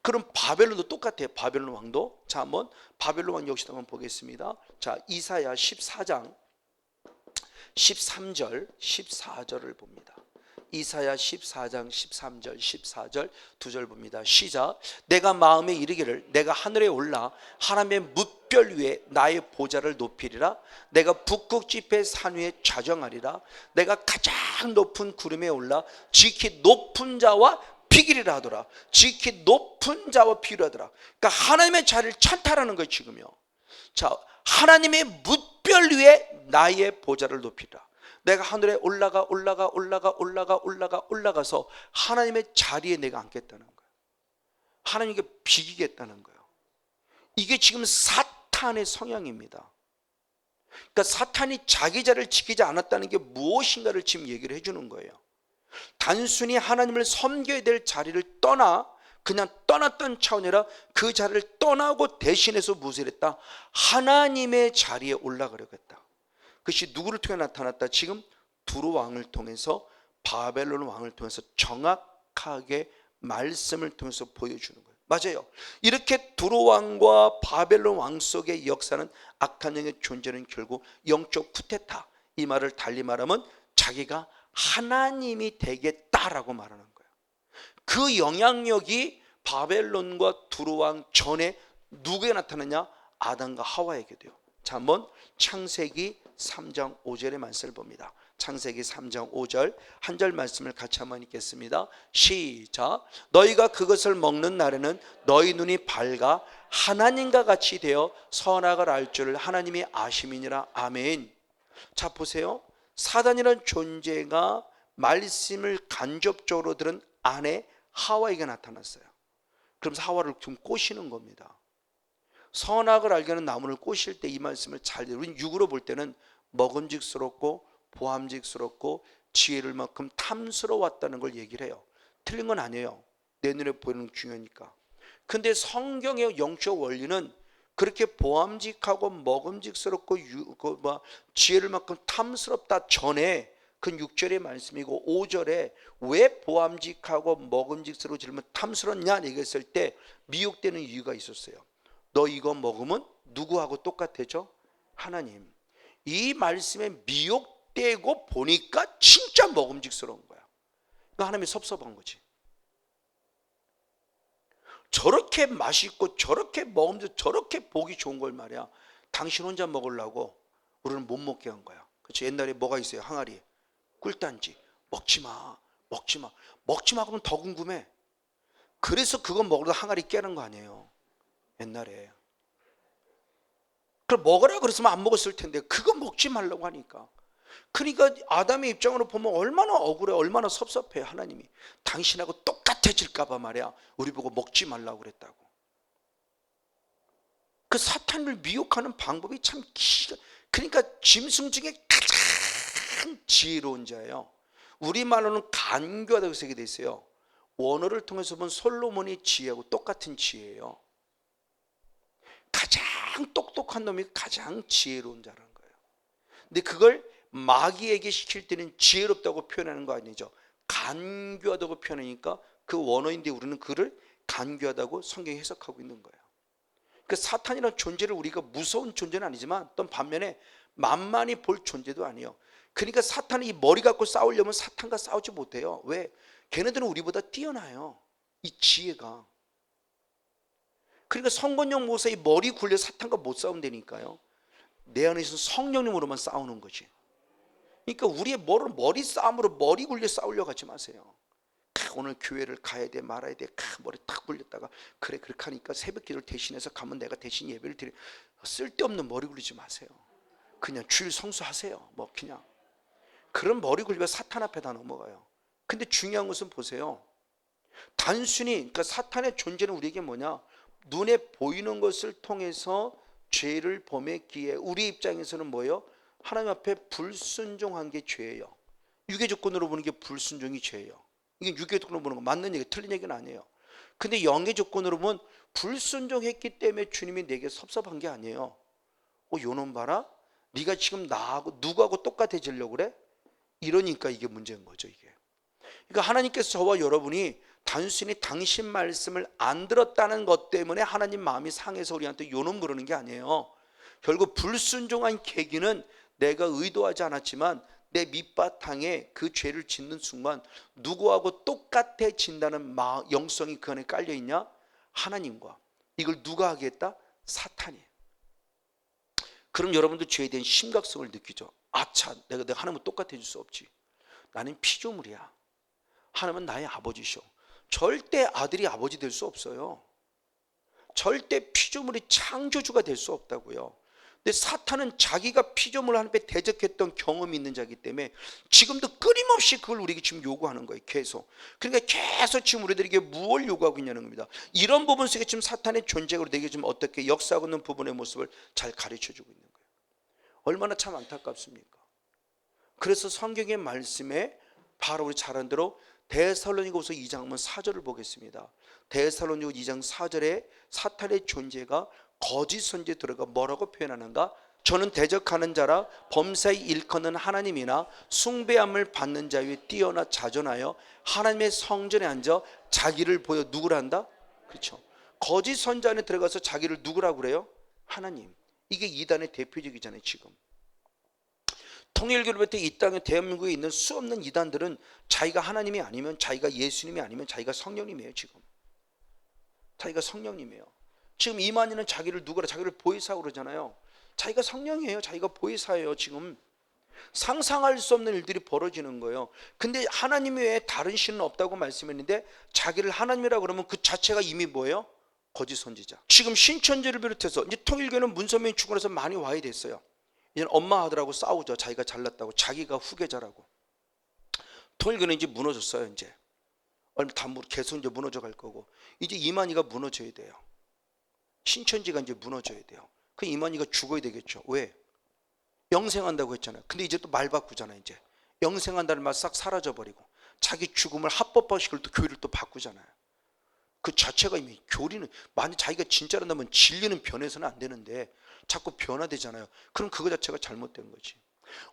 Speaker 1: 그럼 바벨론도 똑같아요. 바벨론 왕도. 자, 한번 바벨론 왕 역시 한번 보겠습니다. 자, 이사야 14장 13절 14절을 봅니다. 이사야 14장 13절 14절 두 절 봅니다. 시작. 내가 마음에 이르기를 내가 하늘에 올라 하나님의 뭇별 위에 나의 보좌를 높이리라. 내가 북극 지폐 산 위에 좌정하리라. 내가 가장 높은 구름에 올라 지극히 높은 자와 비기리라 하더라. 지극히 높은 자와 비교하더라. 그러니까 하나님의 자리를 찬탈하는 거예요 지금요. 자, 하나님의 뭇별 위에 나의 보좌를 높이라. 내가 하늘에 올라가서 하나님의 자리에 내가 앉겠다는 거예요. 하나님께 비기겠다는 거예요. 이게 지금 사탄의 성향입니다. 그러니까 사탄이 자기 자리를 지키지 않았다는 게 무엇인가를 지금 얘기를 해주는 거예요. 단순히 하나님을 섬겨야 될 자리를 떠나 그냥 떠났던 차원이 아니라 그 자리를 떠나고 대신해서 무엇을 했다? 하나님의 자리에 올라가려고 했다. 그것이 누구를 통해 나타났다? 지금 두로 왕을 통해서, 바벨론 왕을 통해서 정확하게 말씀을 통해서 보여주는 거예요. 맞아요. 이렇게 두로 왕과 바벨론 왕 속의 역사는, 악한 영의 존재는 결국 영적 쿠데타, 이 말을 달리 말하면 자기가 하나님이 되겠다라고 말하는 거예요. 그 영향력이 바벨론과 두로 왕 전에 누구에 나타나냐? 아담과 하와에게 돼요. 자, 한번 창세기 3장 5절의 말씀을 봅니다. 창세기 3장 5절 한 절 말씀을 같이 한번 읽겠습니다. 시작. 너희가 그것을 먹는 날에는 너희 눈이 밝아 하나님과 같이 되어 선악을 알 줄을 하나님이 아심이니라. 아멘. 자, 보세요. 사단이라는 존재가 말씀을 간접적으로 들은 아내 하와에게 나타났어요. 그러면서 하와를 좀 꼬시는 겁니다. 선악을 알게 하는 나무를 꼬실 때 이 말씀을 잘 들어요. 우리는 육으로 볼 때는 먹음직스럽고 보암직스럽고 지혜를 만큼 탐스러웠다는 걸 얘기를 해요. 틀린 건 아니에요. 내 눈에 보이는 게 중요하니까. 근데 성경의 영적 원리는 그렇게 보암직하고 먹음직스럽고 지혜를 만큼 탐스럽다 전에, 그 6절의 말씀이고 5절에 왜 보암직하고 먹음직스럽고 지혜를 탐스럽냐 얘기했을 때 미혹되는 이유가 있었어요. 너 이거 먹으면 누구하고 똑같아져? 하나님. 이 말씀에 미혹되고 보니까 진짜 먹음직스러운 거야. 그러니까 하나님이 섭섭한 거지. 저렇게 맛있고 저렇게 먹으면서 저렇게 보기 좋은 걸 말이야, 당신 혼자 먹으려고 우리는 못 먹게 한 거야. 그렇죠? 옛날에 뭐가 있어요? 항아리, 꿀단지. 먹지마, 먹지마. 먹지마 그러면 더 궁금해. 그래서 그거 먹으려다 항아리 깨는 거 아니에요 옛날에. 그걸 먹으라 그랬으면 안 먹었을 텐데 그거 먹지 말라고 하니까. 그러니까 아담의 입장으로 보면 얼마나 억울해, 얼마나 섭섭해. 하나님이 당신하고 똑같아질까 봐 말이야 우리 보고 먹지 말라고 그랬다고. 그 사탄을 미혹하는 방법이 참 그러니까 짐승 중에 가장 지혜로운 자예요. 우리말로는 간교하다고 쓰게 있어요. 원어를 통해서 보면 솔로몬의 지혜하고 똑같은 지혜예요. 가장 똑똑한 놈이 가장 지혜로운 자라는 거예요. 근데 그걸 마귀에게 시킬 때는 지혜롭다고 표현하는 거 아니죠. 간교하다고 표현하니까 그 원어인데 우리는 그를 간교하다고 성경이 해석하고 있는 거예요. 그 사탄이라는 존재를 우리가 무서운 존재는 아니지만 또 반면에 만만히 볼 존재도 아니에요. 그러니까 사탄이 이 머리 갖고 싸우려면 사탄과 싸우지 못해요. 왜? 걔네들은 우리보다 뛰어나요. 이 지혜가. 그러니까 성건영 목사의 머리 굴려 사탄과 못 싸운다니까요. 내 안에서 성령님으로만 싸우는 거지. 그러니까 우리의 머리 싸움으로 머리 굴려 싸우려고 하지 마세요. 오늘 교회를 가야 돼 말아야 돼, 머리 탁 굴렸다가 그래 그렇게 하니까 새벽 기도를 대신해서 가면 내가 대신 예배를 드려. 쓸데없는 머리 굴리지 마세요. 그냥 주일 성수하세요. 뭐 그냥 그런 머리 굴리면 사탄 앞에 다 넘어가요. 근데 중요한 것은 보세요. 단순히 그러니까 사탄의 존재는 우리에게 뭐냐? 눈에 보이는 것을 통해서 죄를 범했기에 우리 입장에서는 뭐예요? 하나님 앞에 불순종한 게 죄예요. 유괴 조건으로 보는 게 불순종이 죄예요. 이게 유괴 조건으로 보는 거 맞는 얘기, 틀린 얘기는 아니에요. 근데 영의 조건으로 보면 불순종했기 때문에 주님이 내게 섭섭한 게 아니에요. 요놈 봐라, 네가 지금 나하고 누구하고 똑같아지려고 그래? 이러니까 이게 문제인 거죠. 이게 그러니까 하나님께서 저와 여러분이 단순히 당신 말씀을 안 들었다는 것 때문에 하나님 마음이 상해서 우리한테 요놈 그러는 게 아니에요. 결국 불순종한 계기는 내가 의도하지 않았지만 내 밑바탕에 그 죄를 짓는 순간 누구하고 똑같아진다는 영성이 그 안에 깔려있냐? 하나님과. 이걸 누가 하게 했다? 사탄이. 그럼 여러분도 죄에 대한 심각성을 느끼죠. 아차, 내가 하나님과 똑같아질 수 없지. 나는 피조물이야. 하나님은 나의 아버지셔. 절대 아들이 아버지 될 수 없어요. 절대 피조물이 창조주가 될 수 없다고요. 근데 사탄은 자기가 피조물 하나님께 대적했던 경험이 있는 자이기 때문에 지금도 끊임없이 그걸 우리에게 지금 요구하는 거예요. 계속. 그러니까 계속 지금 우리들에게 무엇을 요구하고 있냐는 겁니다. 이런 부분 속에 지금 사탄의 존재가 우리에게 지금 어떻게 역사하고 있는 부분의 모습을 잘 가르쳐주고 있는 거예요. 얼마나 참 안타깝습니까? 그래서 성경의 말씀에 바로 우리 잘 아는 대로 데살로니가후서 2장 4절을 보겠습니다. 데살로니가 2장 4절에 사탄의 존재가 거짓 선지에 들어가 뭐라고 표현하는가? 저는 대적하는 자라 범사에 일컫는 하나님이나 숭배함을 받는 자 위에 뛰어나 자존하여 하나님의 성전에 앉아 자기를 보여 누구를 한다? 그렇죠. 거짓 선지 안에 들어가서 자기를 누구라고 그래요? 하나님. 이게 이단의 대표적이잖아요. 지금 통일교로부터 이 땅에 대한민국에 있는 수없는 이단들은 자기가 하나님이 아니면, 자기가 예수님이 아니면 자기가 성령님이에요. 지금 자기가 성령님이에요. 지금 이만희는 자기를 누구라? 자기를 보혜사라고 그러잖아요. 자기가 성령이에요. 자기가 보혜사예요. 지금 상상할 수 없는 일들이 벌어지는 거예요. 근데 하나님 외에 다른 신은 없다고 말씀했는데 자기를 하나님이라고 그러면 그 자체가 이미 뭐예요? 거짓 선지자. 지금 신천지를 비롯해서 이제 통일교는 문선명이 죽고 나서 많이 와야 됐어요. 이제는 엄마 아들하고 싸우죠. 자기가 잘났다고, 자기가 후계자라고. 통일교는 이제 무너졌어요. 이제 얼마 다 계속 이제 무너져 갈 거고, 이제 이만희가 무너져야 돼요. 신천지가 이제 무너져야 돼요. 그 이만희가 죽어야 되겠죠. 왜? 영생한다고 했잖아요. 근데 이제 또 말 바꾸잖아요. 이제 영생한다는 말 싹 사라져 버리고 자기 죽음을 합법화시키고 또 교리를 또 바꾸잖아요. 그 자체가 이미 교리는, 만약 자기가 진짜란다면 진리는 변해서는 안 되는데 자꾸 변화되잖아요. 그럼 그거 자체가 잘못된 거지.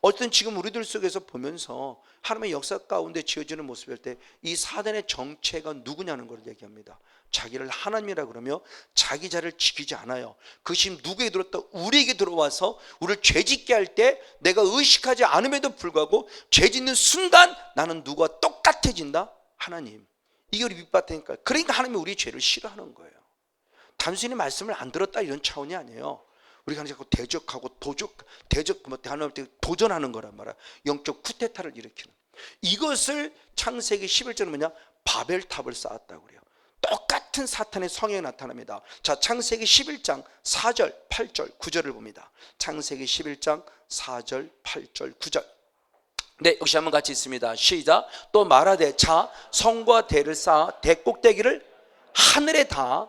Speaker 1: 어쨌든 지금 우리들 속에서 보면서 하나님의 역사 가운데 지어지는 모습일 때 이 사단의 정체가 누구냐는 걸 얘기합니다. 자기를 하나님이라 그러며 자기 자를 지키지 않아요. 그것이 누구에게 들었다? 우리에게 들어와서 우리를 죄짓게 할 때 내가 의식하지 않음에도 불구하고 죄짓는 순간 나는 누구와 똑같아진다? 하나님. 이게 우리 밑바탕이니까. 그러니까 하나님이 우리의 죄를 싫어하는 거예요. 단순히 말씀을 안 들었다 이런 차원이 아니에요. 우리가 자꾸 대적하고 하나님한테 도전하는 거란 말이야. 영적 쿠데타를 일으키는. 이것을 창세기 11절은 뭐냐? 바벨탑을 쌓았다고 그래요. 똑같은 사탄의 성향이 나타납니다. 자, 창세기 11장 4절, 8절, 9절을 봅니다. 창세기 11장 4절, 8절, 9절. 네, 역시 한번 같이 있습니다. 시작. 또 말하되 자, 성과 대를 쌓아 대 꼭대기를 하늘에 다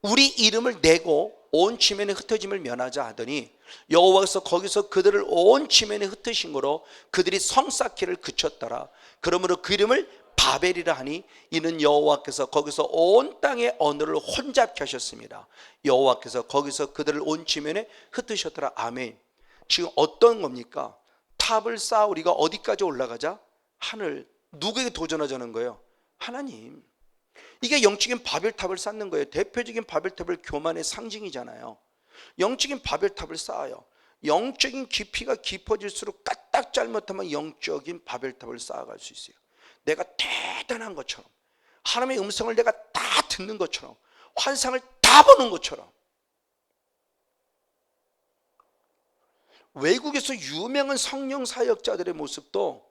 Speaker 1: 우리 이름을 내고 온 지면에 흩어짐을 면하자 하더니 여호와께서 거기서 그들을 온 지면에 흩으신 거로 그들이 성 쌓기를 그쳤더라. 그러므로 그 이름을 바벨이라 하니 이는 여호와께서 거기서 온 땅의 언어를 혼잡케 하셨습니다. 여호와께서 거기서 그들을 온 지면에 흩으셨더라. 아멘. 지금 어떤 겁니까? 탑을 쌓아 우리가 어디까지 올라가자? 하늘. 누구에게 도전하자는 거예요? 하나님. 이게 영적인 바벨탑을 쌓는 거예요. 대표적인 바벨탑을 교만의 상징이잖아요. 영적인 바벨탑을 쌓아요. 영적인 깊이가 깊어질수록 까딱 잘못하면 영적인 바벨탑을 쌓아갈 수 있어요. 내가 대단한 것처럼, 하나님의 음성을 내가 다 듣는 것처럼, 환상을 다 보는 것처럼. 외국에서 유명한 성령 사역자들의 모습도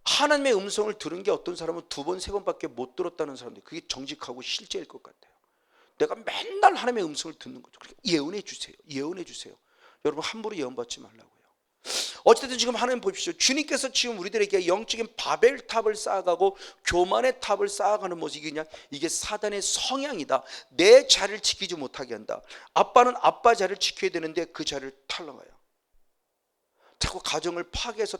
Speaker 1: 하나님의 음성을 들은 게 어떤 사람은 2번, 3번밖에 못 들었다는 사람들, 그게 정직하고 실제일 것 같아요. 내가 맨날 하나님의 음성을 듣는 거죠. 그러니까 예언해 주세요. 예언해 주세요. 여러분 함부로 예언 받지 말라고요. 어쨌든 지금 하나님 보십시오. 주님께서 지금 우리들에게 영적인 바벨탑을 쌓아가고 교만의 탑을 쌓아가는 모습이 그냥 이게 사단의 성향이다. 내 자리를 지키지 못하게 한다. 아빠는 아빠 자리를 지켜야 되는데 그 자리를 탈락해요. 자꾸 가정을 파괴해서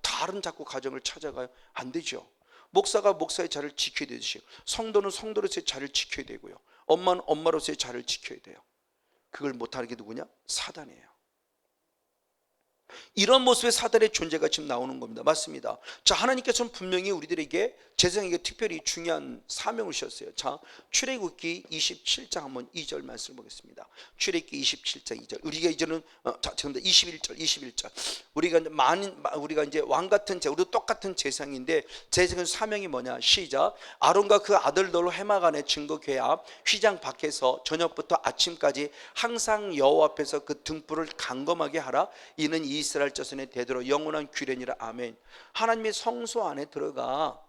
Speaker 1: 다른 자꾸 가정을 찾아가요. 안 되죠. 목사가 목사의 자리를 지켜야 되듯이 성도는 성도로서의 자리를 지켜야 되고요. 엄마는 엄마로서의 자리를 지켜야 돼요. 그걸 못하는 게 누구냐? 사단이에요. 이런 모습의 사단의 존재가 지금 나오는 겁니다. 맞습니다. 자, 하나님께서는 분명히 우리들에게 제사장에게 특별히 중요한 사명을 주셨어요. 자, 출애굽기 27장 한번 2절 말씀을 보겠습니다. 출애굽기 27장 2절. 우리가 이제는 지금 21절. 우리가 이제 왕 같은 우리도 똑같은 제사장인데 제사장의 사명이 뭐냐? 시작. 아론과 그 아들들로 해마간에 증거 궤합 휘장 밖에서 저녁부터 아침까지 항상 여호와 앞에서 그 등불을 강검하게 하라. 이는 이스라엘 자손의 대대로 영원한 규례니라. 아멘. 하나님의 성소 안에 들어가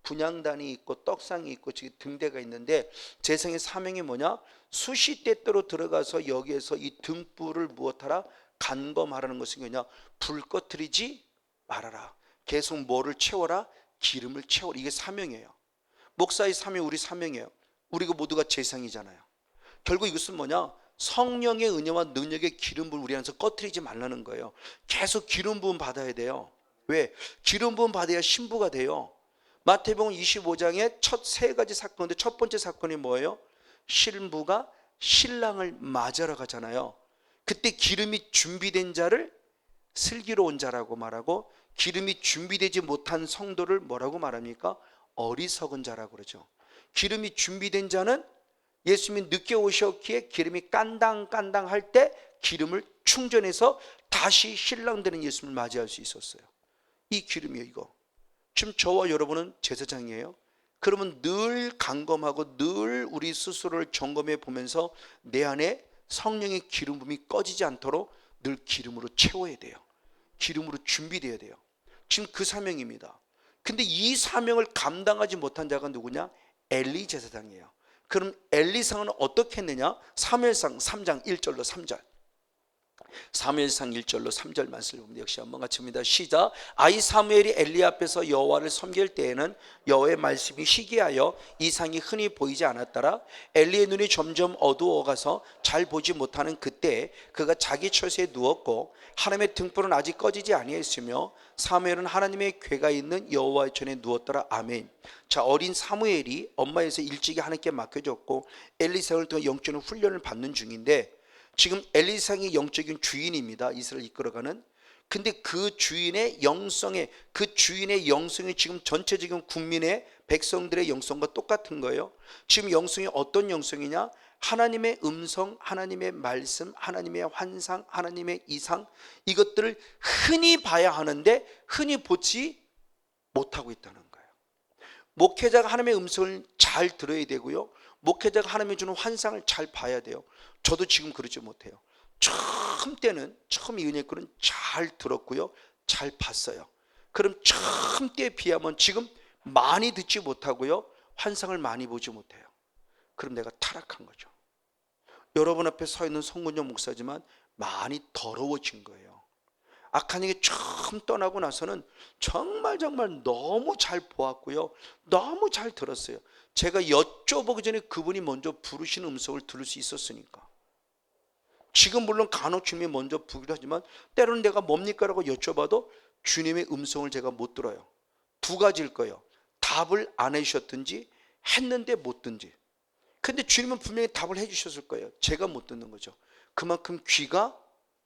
Speaker 1: 분향단이 있고 떡상이 있고 지금 등대가 있는데 제사장의 사명이 뭐냐? 수시때때로 들어가서 여기에서 이 등불을 무엇하라? 간검하라는 것은 뭐냐? 불 꺼뜨리지 말아라. 계속 뭐를 채워라? 기름을 채워라. 이게 사명이에요. 목사의 사명, 우리 사명이에요. 우리가 모두가 제사장이잖아요. 결국 이것은 뭐냐? 성령의 은혜와 능력의 기름 부음 우리 안에서 꺼뜨리지 말라는 거예요. 계속 기름 부음 받아야 돼요. 왜? 기름 부음 받아야 신부가 돼요. 마태복음 25장에 첫 세 가지 사건인데 첫 번째 사건이 뭐예요? 신부가 신랑을 맞으러 가잖아요. 그때 기름이 준비된 자를 슬기로운 자라고 말하고 기름이 준비되지 못한 성도를 뭐라고 말합니까? 어리석은 자라고 그러죠. 기름이 준비된 자는 예수님이 늦게 오셨기에 기름이 깐당깐당할 때 기름을 충전해서 다시 신랑 되는 예수님을 맞이할 수 있었어요. 이 기름이에요. 이거 지금 저와 여러분은 제사장이에요. 그러면 늘 간검하고 늘 우리 스스로를 점검해 보면서 내 안에 성령의 기름 부음이 꺼지지 않도록 늘 기름으로 채워야 돼요. 기름으로 준비되어야 돼요. 지금 그 사명입니다. 근데 이 사명을 감당하지 못한 자가 누구냐? 엘리 제사장이에요. 그럼 엘리상은 어떻게 했느냐? 사무엘상 3장 1절로 3절. 사무엘상 1절로 3절 말씀을 봅니다. 역시 한번 같이 봅니다. 시작. 아이 사무엘이 엘리 앞에서 여호와를 섬길 때에는 여호와의 말씀이 희귀하여 이상이 흔히 보이지 않았더라. 엘리의 눈이 점점 어두워가서 잘 보지 못하는 그때 그가 자기 처소에 누웠고 하나님의 등불은 아직 꺼지지 아니했으며 사무엘은 하나님의 궤가 있는 여호와의 전에 누웠더라. 아멘. 자, 어린 사무엘이 엄마에서 일찍이 하나님께 맡겨졌고 엘리상을 통해 영적인 훈련을 받는 중인데 지금 엘리상이 영적인 주인입니다. 이스라엘 이끌어가는. 근데 그 주인의 영성이 지금 전체적인 국민의 백성들의 영성과 똑같은 거예요. 지금 영성이 어떤 영성이냐? 하나님의 음성, 하나님의 말씀, 하나님의 환상, 하나님의 이상, 이것들을 흔히 봐야 하는데 흔히 보지 못하고 있다는 거예요. 목회자가 하나님의 음성을 잘 들어야 되고요. 목회자가 하나님이 주는 환상을 잘 봐야 돼요. 저도 지금 그러지 못해요. 처음 이 은혜꾼은 잘 들었고요. 잘 봤어요. 그럼 처음 때에 비하면 지금 많이 듣지 못하고요. 환상을 많이 보지 못해요. 그럼 내가 타락한 거죠. 여러분 앞에 서 있는 송근영 목사지만 많이 더러워진 거예요. 악한에게 처음 떠나고 나서는 정말 너무 잘 보았고요. 너무 잘 들었어요. 제가 여쭤보기 전에 그분이 먼저 부르시는 음성을 들을 수 있었으니까. 지금 물론 간혹 주님이 먼저 부르기도 하지만 때로는 내가 뭡니까? 라고 여쭤봐도 주님의 음성을 제가 못 들어요. 두 가지일 거예요. 답을 안 해주셨든지 했는데 못 듣든지. 근데 주님은 분명히 답을 해주셨을 거예요. 제가 못 듣는 거죠. 그만큼 귀가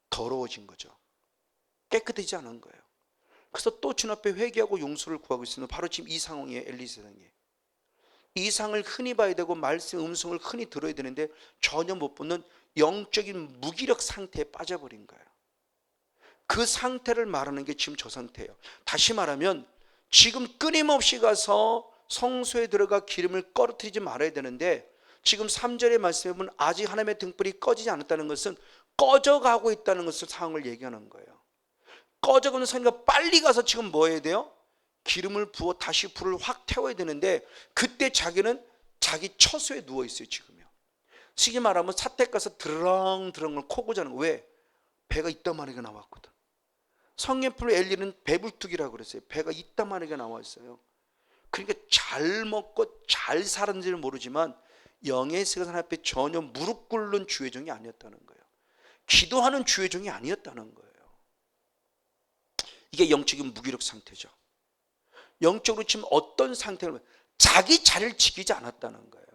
Speaker 1: 더러워진 거죠. 깨끗하지 않은 거예요. 그래서 또 주님 앞에 회개하고 용서를 구하고 있는 바로 지금 이 상황이에요. 엘리 세상에. 이 상을 흔히 봐야 되고 말씀 음성을 흔히 들어야 되는데 전혀 못 듣는 영적인 무기력 상태에 빠져버린 거예요. 그 상태를 말하는 게 지금 저 상태예요. 다시 말하면 지금 끊임없이 가서 성소에 들어가 기름을 꺼뜨리지 말아야 되는데 지금 3절의 말씀에 보면 아직 하나님의 등불이 꺼지지 않았다는 것은 꺼져가고 있다는 것을 상황을 얘기하는 거예요. 꺼져가는 상황이니까 빨리 가서 지금 뭐 해야 돼요? 기름을 부어 다시 불을 확 태워야 되는데 그때 자기는 자기 처소에 누워 있어요. 지금요. 쉽게 말하면 사택 가서 드렁드렁을 코고 자는 거예요. 왜? 배가 이따 마르게 나왔거든. 성경풀 엘리는 배불뚝이라고 그랬어요. 배가 이따만하게 나와 있어요. 그러니까 잘 먹고 잘 살았는지는 모르지만 영의 세상 앞에 전혀 무릎 꿇는 주의종이 아니었다는 거예요. 기도하는 주의종이 아니었다는 거예요. 이게 영적인 무기력 상태죠. 영적으로 지금 어떤 상태를 자기 자리를 지키지 않았다는 거예요.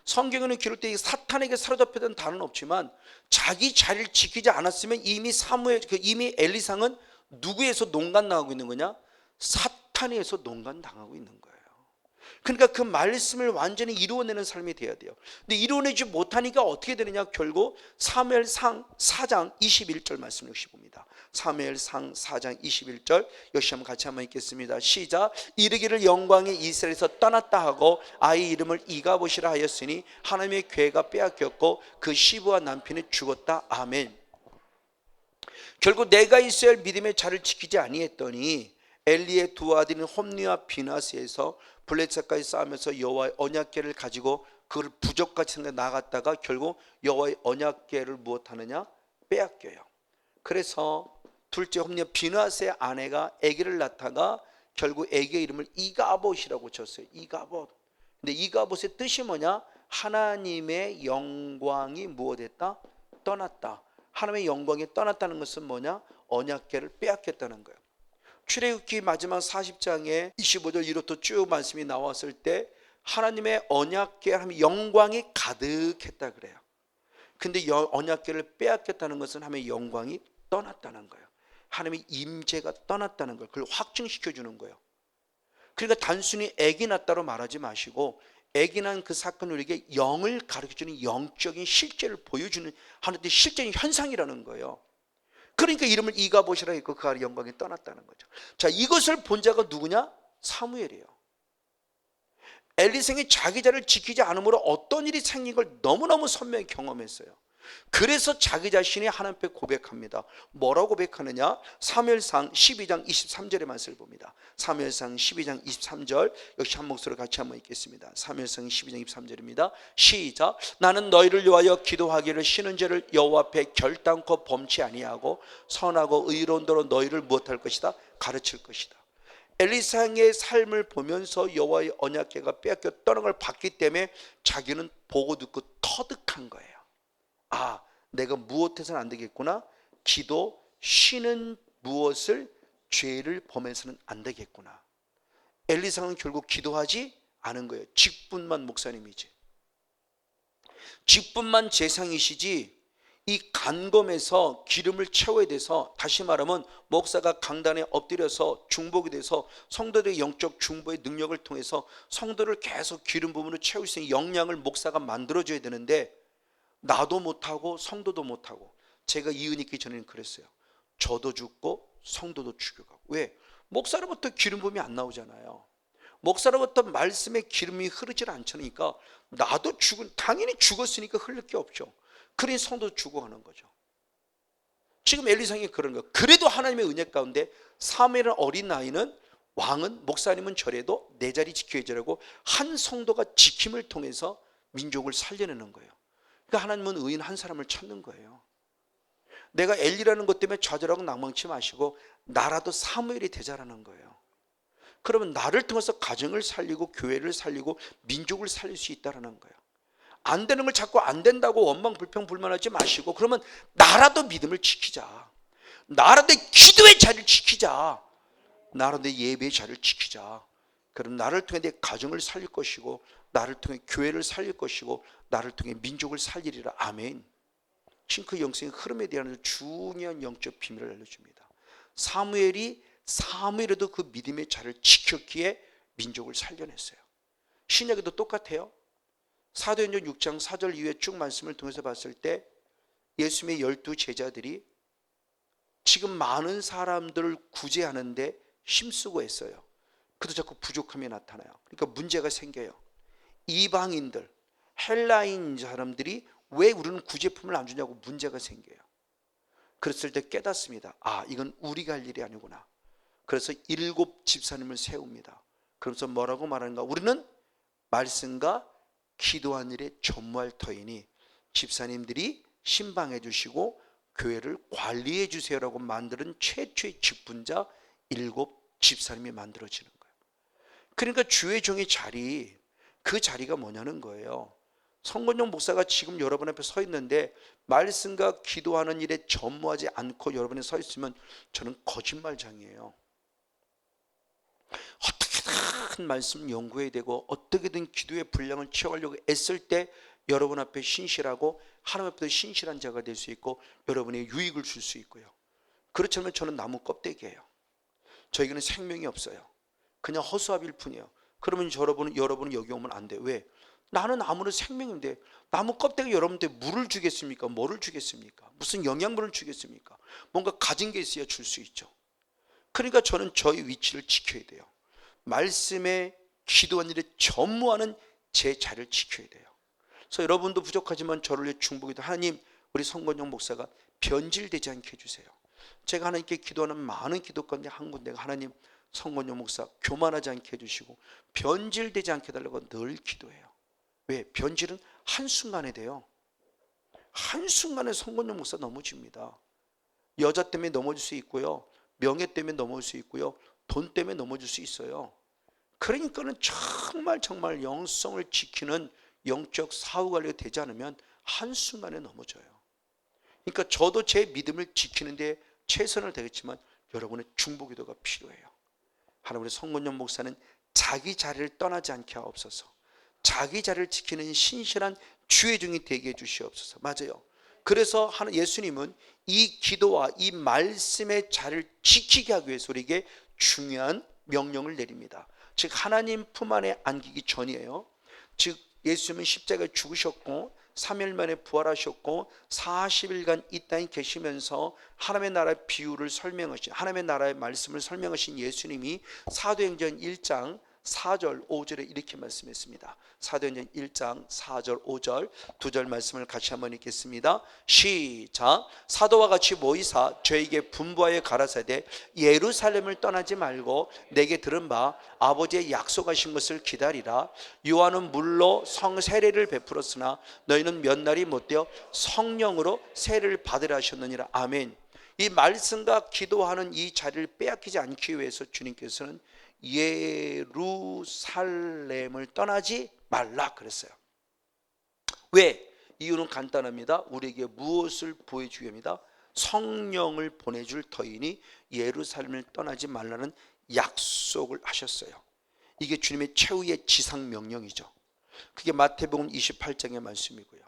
Speaker 1: 성경에는 기록되어 사탄에게 사로잡혔던 단어는 없지만 자기 자리를 지키지 않았으면 이미 이미 엘리상은 누구에서 농간당하고 있는 거냐? 사탄에서 농간당하고 있는 거예요. 그러니까 그 말씀을 완전히 이루어내는 삶이 돼야 돼요. 근데 이루어내지 못하니까 어떻게 되느냐? 결국 사무엘상 4장 21절 말씀 역시 봅니다. 사무엘상 4장 21절 역시 같이 한번 읽겠습니다. 시작. 이르기를 영광이 이스라엘에서 떠났다 하고 아이 이름을 이가봇이라 하였으니 하나님의 괴가 빼앗겼고 그 시부와 남편이 죽었다. 아멘. 결국 내가 있어야 할 믿음의 자리를 지키지 아니했더니 엘리의 두 아들인 홈리와 비나스에서 블레셋까지 싸우면서 여호와의 언약궤를 가지고 그걸 부적같이 생각해 나갔다가 결국 여호와의 언약궤를 무엇하느냐? 빼앗겨요. 그래서 둘째 홈리와 비나스의 아내가 아기를 낳다가 결국 아기의 이름을 이가봇이라고 줬어요. 이가봇. 근데 이가봇의 뜻이 뭐냐? 하나님의 영광이 무엇했다? 떠났다. 하나님의 영광이 떠났다는 것은 뭐냐? 언약궤를 빼앗겼다는 거예요. 출애굽기 마지막 40장에 25절 이로부터 쭉 말씀이 나왔을 때 하나님의 언약궤, 하나님의 영광이 가득했다 그래요. 근데 언약궤를 빼앗겼다는 것은 하나님의 영광이 떠났다는 거예요. 하나님의 임재가 떠났다는 걸 그걸 확증시켜 주는 거예요. 그러니까 단순히 아기 낳다로 말하지 마시고 아기 낳은 그 사건을 우리에게 영을 가르쳐주는 영적인 실제를 보여주는 하나님의 실제적인 현상이라는 거예요. 그러니까 이름을 이가봇이라 했고 그 아래 영광이 떠났다는 거죠. 자, 이것을 본 자가 누구냐? 사무엘이에요. 엘리상이 자기 자리를 지키지 않으므로 어떤 일이 생긴 걸 너무너무 선명히 경험했어요. 그래서 자기 자신이 하나님 앞에 고백합니다. 뭐라고 고백하느냐? 사무엘상 12장 23절의 말씀을 봅니다. 사무엘상 12장 23절 역시 한 목소리로 같이 한번 읽겠습니다. 사무엘상 12장 23절입니다. 시작. 나는 너희를 위하여 기도하기를 쉬는 죄를 여호와 앞에 결단코 범치 아니하고 선하고 의로운 대로 너희를 무엇할 것이다? 가르칠 것이다. 엘리상의 삶을 보면서 여호와의 언약궤가 빼앗겨 떠난 걸 봤기 때문에 자기는 보고 듣고 터득한 거예요. 아, 내가 무엇해서는 안 되겠구나. 기도, 쉬는 무엇을 죄를 범해서는 안 되겠구나. 엘리상은 결국 기도하지 않은 거예요. 직분만 목사님이지. 직분만 재상이시지 이 간검에서 기름을 채워야 돼서, 다시 말하면 목사가 강단에 엎드려서 중복이 돼서 성도들의 영적 중보의 능력을 통해서 성도를 계속 기름 부음으로 채울 수 있는 역량을 목사가 만들어줘야 되는데 나도 못하고 성도도 못하고, 제가 이은 있기 전에는 그랬어요. 저도 죽고 성도도 죽여가고. 왜? 목사로부터 기름 부음이 안 나오잖아요. 목사로부터 말씀의 기름이 흐르질 않으니까 나도 당연히 죽었으니까 흘릴 게 없죠. 그러니 성도도 죽어가는 거죠. 지금 엘리상이 그런 거예요. 그래도 하나님의 은혜 가운데 사무엘은 어린 나이는 왕은 목사님은 저래도 내 자리 지켜야 되라고 한 성도가 지킴을 통해서 민족을 살려내는 거예요. 그러니까 하나님은 의인 한 사람을 찾는 거예요. 내가 엘리라는 것 때문에 좌절하고 낭망치 마시고 나라도 사무엘이 되자라는 거예요. 그러면 나를 통해서 가정을 살리고 교회를 살리고 민족을 살릴 수 있다는 거예요. 안 되는 걸 자꾸 안 된다고 원망 불평 불만하지 마시고, 그러면 나라도 믿음을 지키자. 나라도 기도의 자리를 지키자. 나라도 예배의 자리를 지키자. 그럼 나를 통해 내 가정을 살릴 것이고, 나를 통해 교회를 살릴 것이고, 나를 통해 민족을 살리리라. 아멘. 지금 그 영성의 흐름에 대한 중요한 영적 비밀을 알려줍니다. 사무엘에도 그 믿음의 자리를 지켰기에 민족을 살려냈어요. 신약에도 똑같아요. 사도행전 6장 4절 이후에 쭉 말씀을 통해서 봤을 때 예수님의 12 제자들이 지금 많은 사람들을 구제하는데 힘쓰고 했어요. 그래도 자꾸 부족함이 나타나요. 그러니까 문제가 생겨요. 이방인들, 헬라인 사람들이 왜 우리는 구제품을 안 주냐고 문제가 생겨요. 그랬을 때 깨닫습니다. 아, 이건 우리가 할 일이 아니구나. 그래서 7 집사님을 세웁니다. 그러면서 뭐라고 말하는가? 우리는 말씀과 기도한 일에 전무할 터이니 집사님들이 신방해 주시고 교회를 관리해 주세요라고 만드는 최초의 직분자 7 집사님이 만들어지는 거예요. 그러니까 주의 종의 자리, 그 자리가 뭐냐는 거예요. 성건용 목사가 지금 여러분 앞에 서 있는데 말씀과 기도하는 일에 전무하지 않고 여러분이 서 있으면 저는 거짓말장이에요. 어떻게든 말씀 연구해야 되고 어떻게든 기도의 분량을 채우려고 애쓸 때 여러분 앞에 신실하고 하나님 앞에 신실한 자가 될 수 있고 여러분의 유익을 줄 수 있고요. 그렇지 않으면 저는 나무 껍데기예요. 저에게는 생명이 없어요. 그냥 허수아비일 뿐이에요. 그러면 여러분은 여기 오면 안 돼요. 왜? 나는 아무런 생명인데 나무 껍데기 여러분한테 물을 주겠습니까? 뭐를 주겠습니까? 무슨 영양분을 주겠습니까? 뭔가 가진 게 있어야 줄 수 있죠. 그러니까 저는 저의 위치를 지켜야 돼요. 말씀에 기도한 일에 전무하는 제 자리를 지켜야 돼요. 그래서 여러분도 부족하지만 저를 위해 중보기도 하나님, 우리 성건영 목사가 변질되지 않게 해주세요. 제가 하나님께 기도하는 많은 기도 가운데 한 군데가 하나님, 성건영 목사 교만하지 않게 해주시고 변질되지 않게 해달라고 늘 기도해요. 왜? 변질은 한순간에 돼요. 한순간에 성건영 목사 넘어집니다. 여자 때문에 넘어질 수 있고요, 명예 때문에 넘어질 수 있고요, 돈 때문에 넘어질 수 있어요. 그러니까는 정말 영성을 지키는 영적 사후 관리가 되지 않으면 한순간에 넘어져요. 그러니까 저도 제 믿음을 지키는데 최선을 다했지만 여러분의 중보기도가 필요해요. 하나님, 우리 성건영 목사는 자기 자리를 떠나지 않게 하옵소서. 자기 자리를 지키는 신실한 주의 종이 되게 해주시옵소서. 맞아요. 그래서 예수님은 이 기도와 이 말씀의 자리를 지키게 하기 위해서 우리에게 중요한 명령을 내립니다. 즉 하나님 품 안에 안기기 전이에요. 즉 예수님은 십자가에 죽으셨고 3일 만에 부활하셨고 40일간 이 땅에 계시면서 하나님의 나라의 비유를 설명하신, 하나님의 나라의 말씀을 설명하신 예수님이 사도행전 1장 4절 5절에 이렇게 말씀했습니다. 사도행전 1장 4절 5절 두 절 말씀을 같이 한번 읽겠습니다. 시작. 사도와 같이 모이사 저에게 분부하여 가라사대 예루살렘을 떠나지 말고 내게 들은 바 아버지의 약속하신 것을 기다리라. 요한은 물로 성세례를 베풀었으나 너희는 몇 날이 못되어 성령으로 세례를 받으라 하셨느니라. 아멘. 이 말씀과 기도하는 이 자리를 빼앗기지 않기 위해서 주님께서는 예루살렘을 떠나지 말라 그랬어요. 왜? 이유는 간단합니다. 우리에게 무엇을 보여주기 위함이다? 성령을 보내줄 터이니 예루살렘을 떠나지 말라는 약속을 하셨어요. 이게 주님의 최후의 지상 명령이죠. 그게 마태복음 28장의 말씀이고요.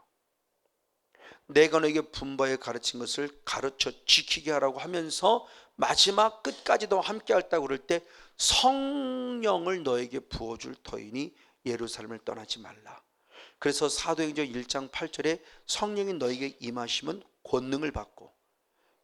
Speaker 1: 내가 너에게 분부하여 가르친 것을 가르쳐 지키게 하라고 하면서 마지막 끝까지도 함께 할다고 그럴 때 성령을 너에게 부어줄 터이니 예루살렘을 떠나지 말라. 그래서 사도행전 1장 8절에 성령이 너에게 임하시면 권능을 받고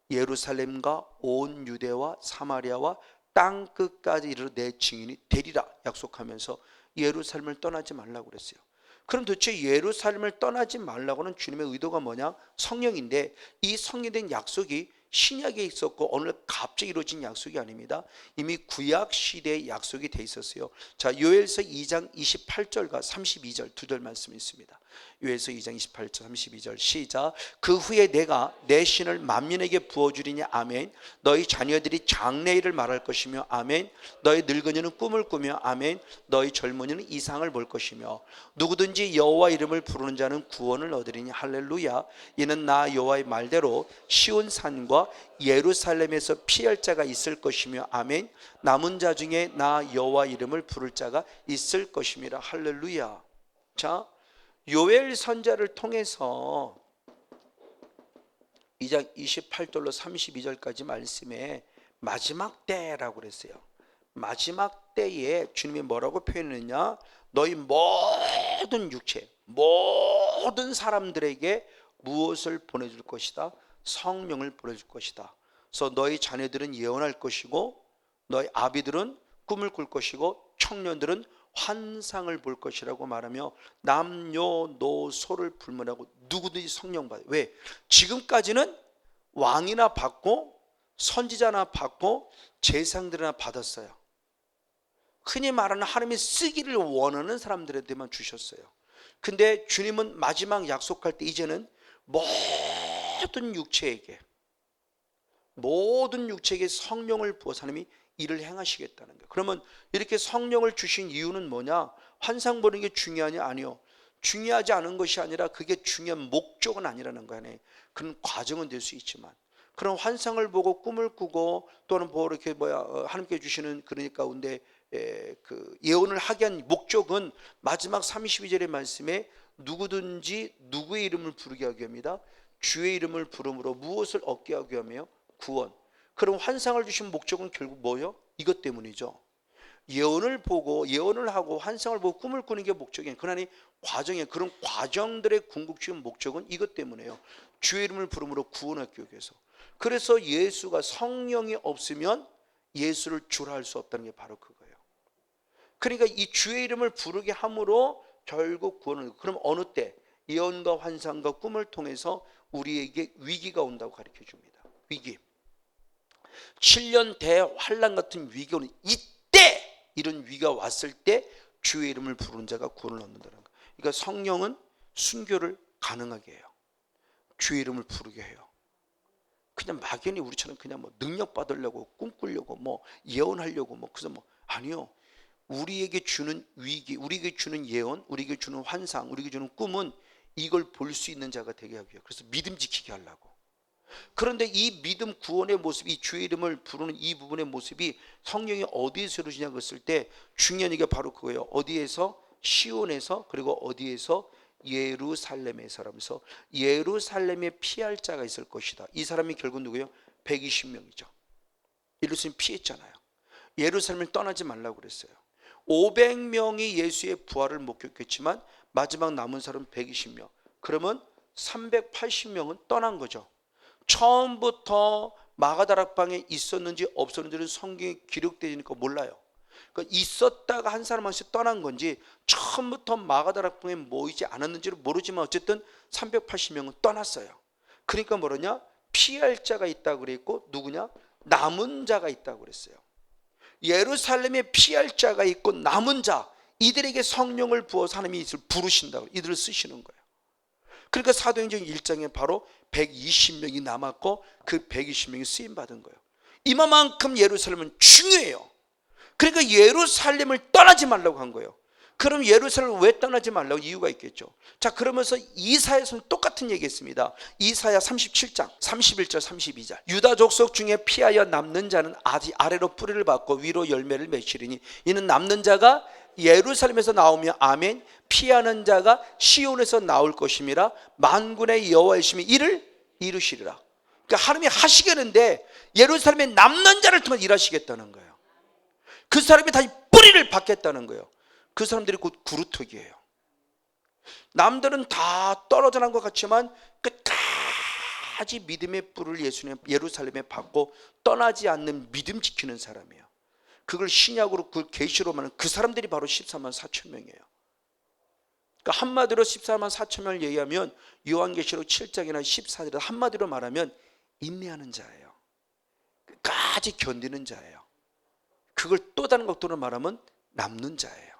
Speaker 1: 예루살렘과 온 유대와 사마리아와 땅 끝까지 이르러 내 증인이 되리라 약속하면서 예루살렘을 떠나지 말라고 그랬어요. 그럼 도대체 예루살렘을 떠나지 말라고는 주님의 의도가 뭐냐? 성령인데 이 성령된 약속이 신약에 있었고 오늘 갑자기 이루어진 약속이 아닙니다. 이미 구약 시대의 약속이 돼 있었어요. 자, 요엘서 2장 28절과 32절 두 절 말씀이 있습니다. 요엘서 2장 28절 32절 시작. 그 후에 내가 내 신을 만민에게 부어주리니 아멘. 너희 자녀들이 장래일을 말할 것이며 아멘. 너희 늙은이는 꿈을 꾸며 아멘. 너희 젊은이는 이상을 볼 것이며 누구든지 여호와 이름을 부르는 자는 구원을 얻으리니 할렐루야. 이는 나 여호와의 말대로 시온 산과 예루살렘에서 피할 자가 있을 것이며 아멘. 남은 자 중에 나 여호와 이름을 부를 자가 있을 것임이라 할렐루야. 자, 요엘 선자를 통해서 2장 28절로 32절까지 말씀에 마지막 때라고 그랬어요. 마지막 때에 주님이 뭐라고 표현했느냐? 너희 모든 육체, 모든 사람들에게 무엇을 보내줄 것이다? 성령을 보내줄 것이다. 그래서 너희 자녀들은 예언할 것이고 너희 아비들은 꿈을 꿀 것이고 청년들은 환상을 볼 것이라고 말하며 남녀노소를 불문하고 누구든지 성령 받아요. 왜? 지금까지는 왕이나 받고 선지자나 받고 제상들이나 받았어요. 흔히 말하는 하나님이 쓰기를 원하는 사람들한테만 주셨어요. 근데 주님은 마지막 약속할 때 이제는 모든 육체에게 모든 육체에게 성령을 부어서 하나님이 일을 행하시겠다는 거예요. 그러면 이렇게 성령을 주신 이유는 뭐냐? 환상 보는 게 중요하냐? 아니요. 중요하지 않은 것이 아니라 그게 중요한 목적은 아니라는 거예요. 그런 과정은 될 수 있지만 그런 환상을 보고 꿈을 꾸고 또는 뭐 이렇게 하나님께 주시는 그런 가운데 그 예언을 하게 한 목적은 마지막 32절의 말씀에 누구든지 누구의 이름을 부르게 하기 위함이다. 주의 이름을 부름으로 무엇을 얻게 하기 위함이에요? 구원. 그럼 환상을 주신 목적은 결국 뭐예요? 이것 때문이죠. 예언을 보고 예언을 하고 환상을 보고 꿈을 꾸는 게 목적이에요. 그러니 과정에 그런 과정들의 궁극적인 목적은 이것 때문에요. 주의 이름을 부름으로 구원하기 위해서. 그래서 예수가 성령이 없으면 예수를 주라 할 수 없다는 게 바로 그거예요. 그러니까 이 주의 이름을 부르게 함으로 결국 구원을. 그럼 어느 때 예언과 환상과 꿈을 통해서 우리에게 위기가 온다고 가르쳐 줍니다. 위기. 7년 대환란 같은 위기가 오는 이때 이런 위기가 왔을 때 주의 이름을 부르는 자가 구원을 얻는다는 거예요. 그러니까 성령은 순교를 가능하게 해요. 주의 이름을 부르게 해요. 그냥 막연히 우리처럼 그냥 뭐 능력 받으려고 꿈꾸려고 뭐 예언하려고 뭐 그래서 뭐 아니요. 우리에게 주는 위기, 우리에게 주는 예언, 우리에게 주는 환상, 우리에게 주는 꿈은 이걸 볼 수 있는 자가 되게 하기 위해요. 그래서 믿음 지키게 하려고. 그런데 이 믿음 구원의 모습이 주의 이름을 부르는 이 부분의 모습이 성령이 어디에서 이루어지냐고 했을 때 중요한 얘기가 바로 그거예요. 어디에서? 시온에서. 그리고 어디에서? 예루살렘에서라면서 예루살렘에 피할 자가 있을 것이다. 이 사람이 결국 누구예요? 120명이죠. 예루살렘 피했잖아요. 예루살렘을 떠나지 말라고 그랬어요. 500명이 예수의 부활을 목격했지만 마지막 남은 사람은 120명. 그러면 380명은 떠난 거죠. 처음부터 마가다락방에 있었는지 없었는지는 성경에 기록되니까 몰라요. 그러니까 있었다가 한 사람 한 사람씩 떠난 건지 처음부터 마가다락방에 모이지 않았는지를 모르지만 어쨌든 380명은 떠났어요. 그러니까 뭐냐? 피할 자가 있다고 그랬고 누구냐? 남은 자가 있다고 그랬어요. 예루살렘에 피할 자가 있고 남은 자, 이들에게 성령을 부어서 하나님이 이들을 부르신다고, 이들을 쓰시는 거예요. 그러니까 사도행전 1장에 바로 120명이 남았고 그 120명이 쓰임받은 거예요. 이만큼 예루살렘은 중요해요. 그러니까 예루살렘을 떠나지 말라고 한 거예요. 그럼 예루살렘을 왜 떠나지 말라고? 이유가 있겠죠. 자, 그러면서 이사야서는 똑같은 얘기했습니다. 이사야 37장 31절 32절 유다 족속 중에 피하여 남는 자는 아래로 뿌리를 받고 위로 열매를 맺으리니 이는 남는 자가 예루살렘에서 나오며 아멘 피하는 자가 시온에서 나올 것임이라 만군의 여호와의 심이 이를 이루시리라. 그러니까 하나님이 하시겠는데 예루살렘에 남는 자를 통해 일하시겠다는 거예요. 그 사람이 다시 뿌리를 받겠다는 거예요. 그 사람들이 곧 그루터기예요. 남들은 다 떨어져 난 것 같지만 끝까지 믿음의 뿔을 예루살렘에 받고 떠나지 않는 믿음 지키는 사람이에요. 그걸 신약으로 그 계시로 말하는 그 사람들이 바로 14만 4천 명이에요. 그러니까 한마디로 14만 4천 명을 얘기하면 요한계시록 7장이나 14절에 한마디로 말하면 인내하는 자예요. 끝까지 견디는 자예요. 그걸 또 다른 각도로 말하면 남는 자예요.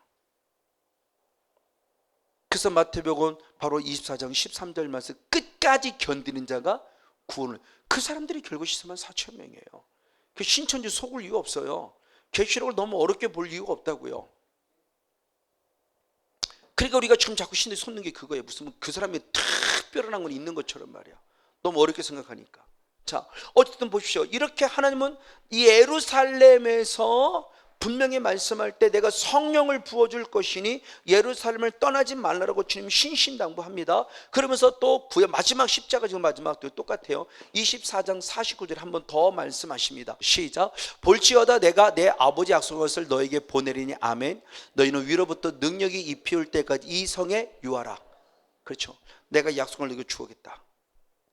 Speaker 1: 그래서 마태복음 바로 24장 13절 말씀 끝까지 견디는 자가 구원을. 그 사람들이 결국 14만 4천 명이에요. 그 신천지 속을 이유 없어요. 계시록을 너무 어렵게 볼 이유가 없다고요. 그러니까 우리가 지금 자꾸 신에 솟는 게 그거예요. 무슨 그 사람이 특별한 건 있는 것처럼 말이야. 너무 어렵게 생각하니까. 자, 어쨌든 보십시오. 이렇게 하나님은 이 예루살렘에서 분명히 말씀할 때 내가 성령을 부어줄 것이니 예루살렘을 떠나지 말라고 주님 신신당부합니다. 그러면서 또 마지막 십자가 지금 마지막도 똑같아요. 24장 49절에 한 번 더 말씀하십니다. 시작. 볼지어다 내가 내 아버지 약속한 것을 너에게 보내리니 아멘. 너희는 위로부터 능력이 입히올 때까지 이 성에 유하라. 그렇죠. 내가 약속을 너에게 주겠다.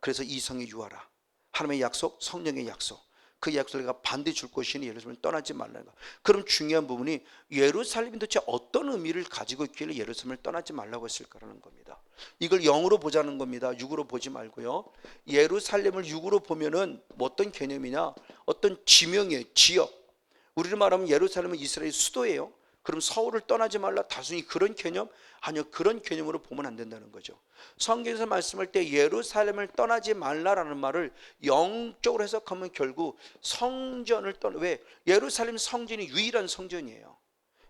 Speaker 1: 그래서 이 성에 유하라. 하나님의 약속, 성령의 약속. 그 약속을 내가 반드시 줄 것이니 예루살렘을 떠나지 말라는 거. 그럼 중요한 부분이 예루살렘이 도대체 어떤 의미를 가지고 있길래 예루살렘을 떠나지 말라고 했을까라는 겁니다. 이걸 영으로 보자는 겁니다. 육으로 보지 말고요. 예루살렘을 육으로 보면은 어떤 개념이냐? 어떤 지명이에요. 지역. 우리로 말하면 예루살렘은 이스라엘 수도예요. 그럼 서울을 떠나지 말라 단순히 그런 개념? 아니요, 그런 개념으로 보면 안 된다는 거죠. 성경에서 말씀할 때 예루살렘을 떠나지 말라라는 말을 영적으로 해석하면 결국 성전을 왜? 예루살렘 성전이 유일한 성전이에요.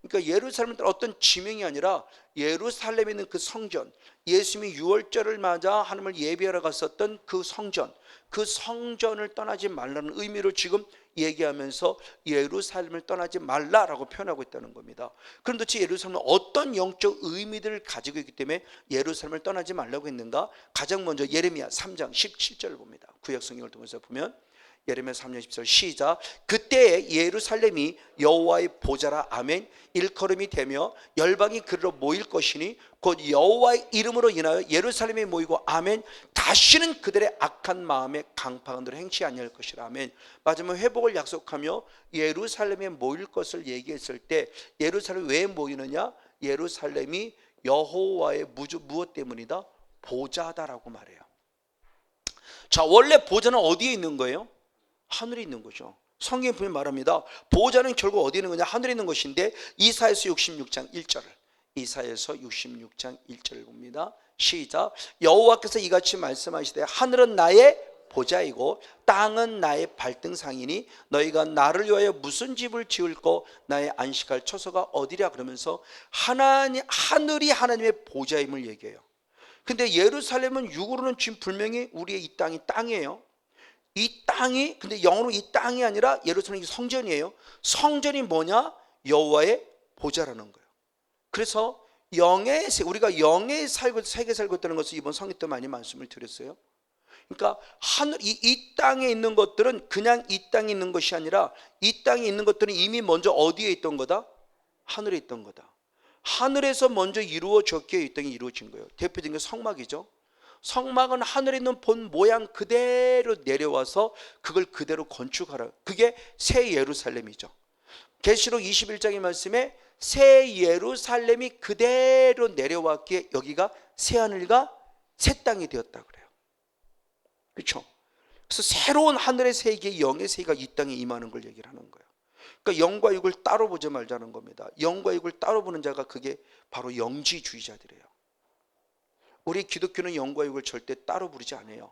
Speaker 1: 그러니까 예루살렘은 어떤 지명이 아니라 예루살렘에 있는 그 성전, 예수님이 유월절을 맞아 하나님을 예배하러 갔었던 그 성전, 그 성전을 떠나지 말라는 의미를 지금 얘기하면서 예루살렘을 떠나지 말라라고 표현하고 있다는 겁니다. 그럼 도대체 예루살렘은 어떤 영적 의미들을 가지고 있기 때문에 예루살렘을 떠나지 말라고 했는가? 가장 먼저 예레미야 3장 17절을 봅니다. 구약 성경을 통해서 보면 예레미야 3장 17절 시작. 그때에 예루살렘이 여호와의 보좌라. 아멘. 일컬음이 되며 열방이 그리로 모일 것이니 곧 여호와의 이름으로 인하여 예루살렘에 모이고 아멘. 다시는 그들의 악한 마음에 강팍한 대로 행치 아니할 것이라. 아멘. 마지막 회복을 약속하며 예루살렘에 모일 것을 얘기했을 때 예루살렘 왜 모이느냐? 예루살렘이 여호와의 무엇 때문이다? 보좌다라고 말해요. 자, 원래 보좌는 어디에 있는 거예요? 하늘에 있는 거죠. 성경에 보면 말합니다. 보좌는 결국 어디에 있는 거냐? 하늘에 있는 것인데 이사야서 66장 1절을 이사야서 66장 1절을 봅니다. 시작. 여호와께서 이같이 말씀하시되 하늘은 나의 보좌이고 땅은 나의 발등상이니 너희가 나를 위하여 무슨 집을 지을고 나의 안식할 처소가 어디랴 그러면서 하늘이 하나님의 보좌임을 얘기해요. 근데 예루살렘은 육으로는 지금 분명히 우리의 이 땅이 땅이에요. 이 땅이 근데 영어로 이 땅이 아니라 예루살렘이 성전이에요. 성전이 뭐냐? 여호와의 보좌라는 거예요. 그래서 우리가 영의 세계 살고 있다는 것을 이번 성경 때 많이 말씀을 드렸어요. 그러니까 이 땅에 있는 것들은 그냥 이 땅에 있는 것이 아니라 이 땅에 있는 것들은 이미 먼저 어디에 있던 거다? 하늘에 있던 거다. 하늘에서 먼저 이루어졌기에 이 땅이 이루어진 거예요. 대표적인 게 성막이죠. 성막은 하늘에 있는 본 모양 그대로 내려와서 그걸 그대로 건축하라. 그게 새 예루살렘이죠. 계시록 21장의 말씀에 새 예루살렘이 그대로 내려왔기에 여기가 새 하늘과 새 땅이 되었다 그래요. 그렇죠? 그래서 새로운 하늘의 세계, 영의 세계가 이 땅에 임하는 걸 얘기를 하는 거예요. 그러니까 영과 육을 따로 보지 말자는 겁니다. 영과 육을 따로 보는 자가 그게 바로 영지주의자들이에요. 우리 기독교는 영과 육을 절대 따로 부르지 않아요.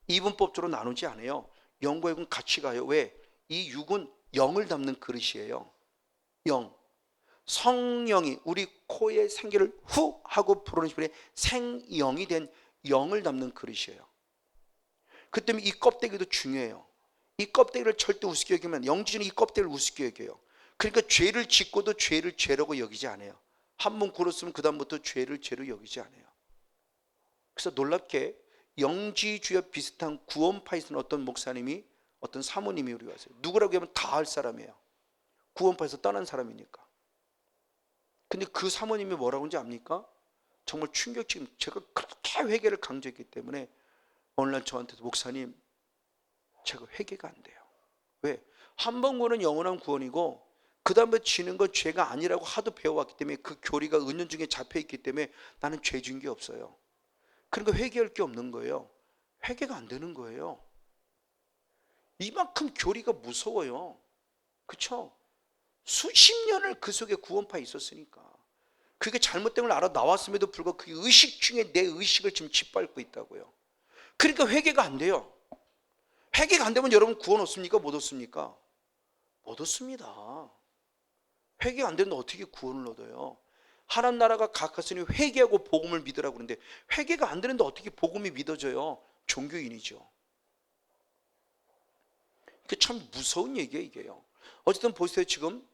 Speaker 1: 이분법적으로 나누지 않아요. 영과 육은 같이 가요. 왜? 이 육은 영을 담는 그릇이에요. 영. 성령이 우리 코에 생기를 후 하고 불어넣는 시간에 생영이 된 영을 담는 그릇이에요. 그 때문에 이 껍데기도 중요해요. 이 껍데기를 절대 우습게 여기면 영지는 이 껍데기를 우습게 여겨요. 그러니까 죄를 짓고도 죄를 죄라고 여기지 않아요. 한 번 굴었으면 그 다음부터 죄를 죄로 여기지 않아요. 그래서 놀랍게 영지주의와 비슷한 구원파에 있는 어떤 목사님이 어떤 사모님이 우리 왔어요. 누구라고 하면 다 할 사람이에요. 구원파에서 떠난 사람이니까. 근데 그 사모님이 뭐라고 하는지 압니까? 정말 충격적인, 제가 그렇게 회개를 강조했기 때문에 어느 날 저한테도 목사님 제가 회개가 안 돼요. 왜? 한 번 구원은 영원한 구원이고 그 다음에 지는 건 죄가 아니라고 하도 배워왔기 때문에 그 교리가 은연중에 잡혀있기 때문에 나는 죄 지은 게 없어요. 그러니까 회개할 게 없는 거예요. 회개가 안 되는 거예요. 이만큼 교리가 무서워요. 그렇죠? 수십 년을 그 속에 구원파에 있었으니까 그게 잘못된 걸 알아 나왔음에도 불구하고 그 의식 중에 내 의식을 지금 짓밟고 있다고요. 그러니까 회개가 안 돼요. 회개가 안 되면 여러분 구원 얻습니까? 못 얻습니까? 못 얻습니다. 회개가 안 되는데 어떻게 구원을 얻어요? 하나님 나라가 가까스니 회개하고 복음을 믿으라고 그러는데 회개가 안 되는데 어떻게 복음이 믿어져요? 종교인이죠. 그게 참 무서운 얘기예요, 이게요. 어쨌든 보세요. 지금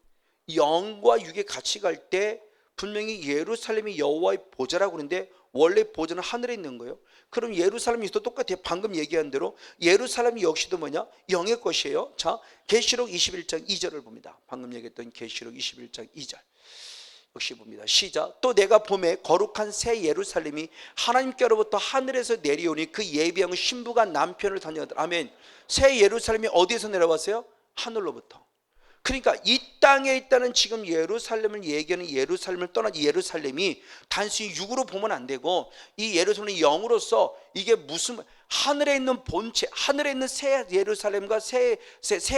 Speaker 1: 영과 육의 같이 갈 때 분명히 예루살렘이 여호와의 보좌라고 그러는데 원래 보좌는 하늘에 있는 거예요. 그럼 예루살렘이 또 똑같아요. 방금 얘기한 대로 예루살렘이 역시도 뭐냐? 영의 것이에요. 자, 계시록 21장 2절을 봅니다. 방금 얘기했던 계시록 21장 2절 역시 봅니다. 시작. 또 내가 봄에 거룩한 새 예루살렘이 하나님께로부터 하늘에서 내려오니 그 예비한 신부가 남편을 다녀가더라. 아멘. 새 예루살렘이 어디에서 내려왔어요? 하늘로부터. 그러니까 이 땅에 있다는 지금 예루살렘을 얘기하는 예루살렘을 떠난 이 예루살렘이 단순히 육으로 보면 안 되고 이 예루살렘이 영으로서 이게 무슨 하늘에 있는 본체, 하늘에 있는 새 예루살렘과 새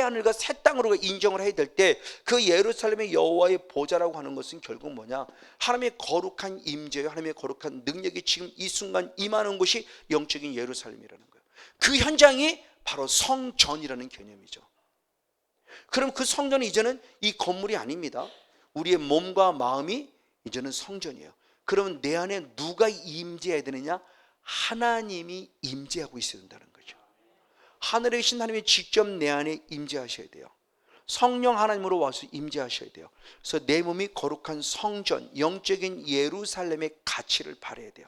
Speaker 1: 하늘과 새 땅으로 인정을 해야 될 때 그 예루살렘의 여호와의 보좌라고 하는 것은 결국 뭐냐? 하나님의 거룩한 임재요, 하나님의 거룩한 능력이 지금 이 순간 임하는 곳이 영적인 예루살렘이라는 거예요. 그 현장이 바로 성전이라는 개념이죠. 그럼 그 성전은 이제는 이 건물이 아닙니다. 우리의 몸과 마음이 이제는 성전이에요. 그러면 내 안에 누가 임재해야 되느냐? 하나님이 임재하고 있어야 된다는 거죠. 하늘에 계신 하나님이 직접 내 안에 임재하셔야 돼요. 성령 하나님으로 와서 임재하셔야 돼요. 그래서 내 몸이 거룩한 성전, 영적인 예루살렘의 가치를 발휘해야 돼요.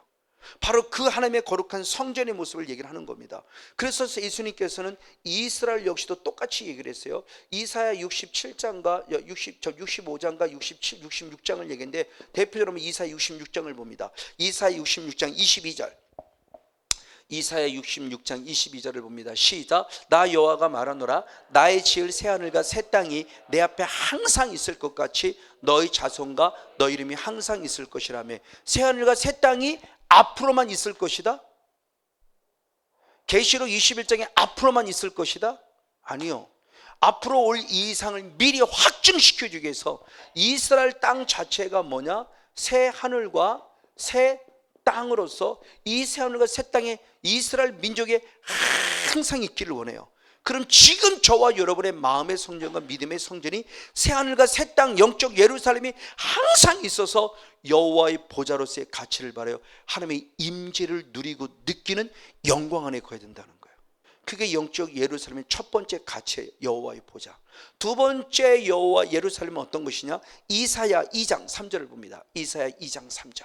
Speaker 1: 바로 그 하나님의 거룩한 성전의 모습을 얘기를 하는 겁니다. 그래서 예수님께서는 이스라엘 역시도 똑같이 얘기를 했어요. 이사야 67장과 65장과 67, 66장을 얘기했는데 대표적으로 이사야 66장을 봅니다. 이사야 66장 22절, 이사야 66장 22절을 봅니다. 시작. 나 여호와가 말하노라. 나의 지을 새하늘과 새 땅이 내 앞에 항상 있을 것 같이 너희 자손과 너희 이름이 항상 있을 것이라며. 새하늘과 새 땅이 앞으로만 있을 것이다? 계시록 21장에 앞으로만 있을 것이다? 아니요. 앞으로 올 이 이상을 미리 확증시켜 주기 위해서 이스라엘 땅 자체가 뭐냐? 새 하늘과 새 땅으로서 이 새 하늘과 새 땅에 이스라엘 민족에 항상 있기를 원해요. 그럼 지금 저와 여러분의 마음의 성전과 믿음의 성전이 새 하늘과 새 땅 영적 예루살렘이 항상 있어서 여호와의 보좌로서의 가치를 발하여 하나님의 임재를 누리고 느끼는 영광 안에 거해야 된다는 거예요. 그게 영적 예루살렘의 첫 번째 가치예요. 여호와의 보좌. 두 번째 여호와 예루살렘은 어떤 것이냐? 이사야 2장 3절을 봅니다. 이사야 2장 3절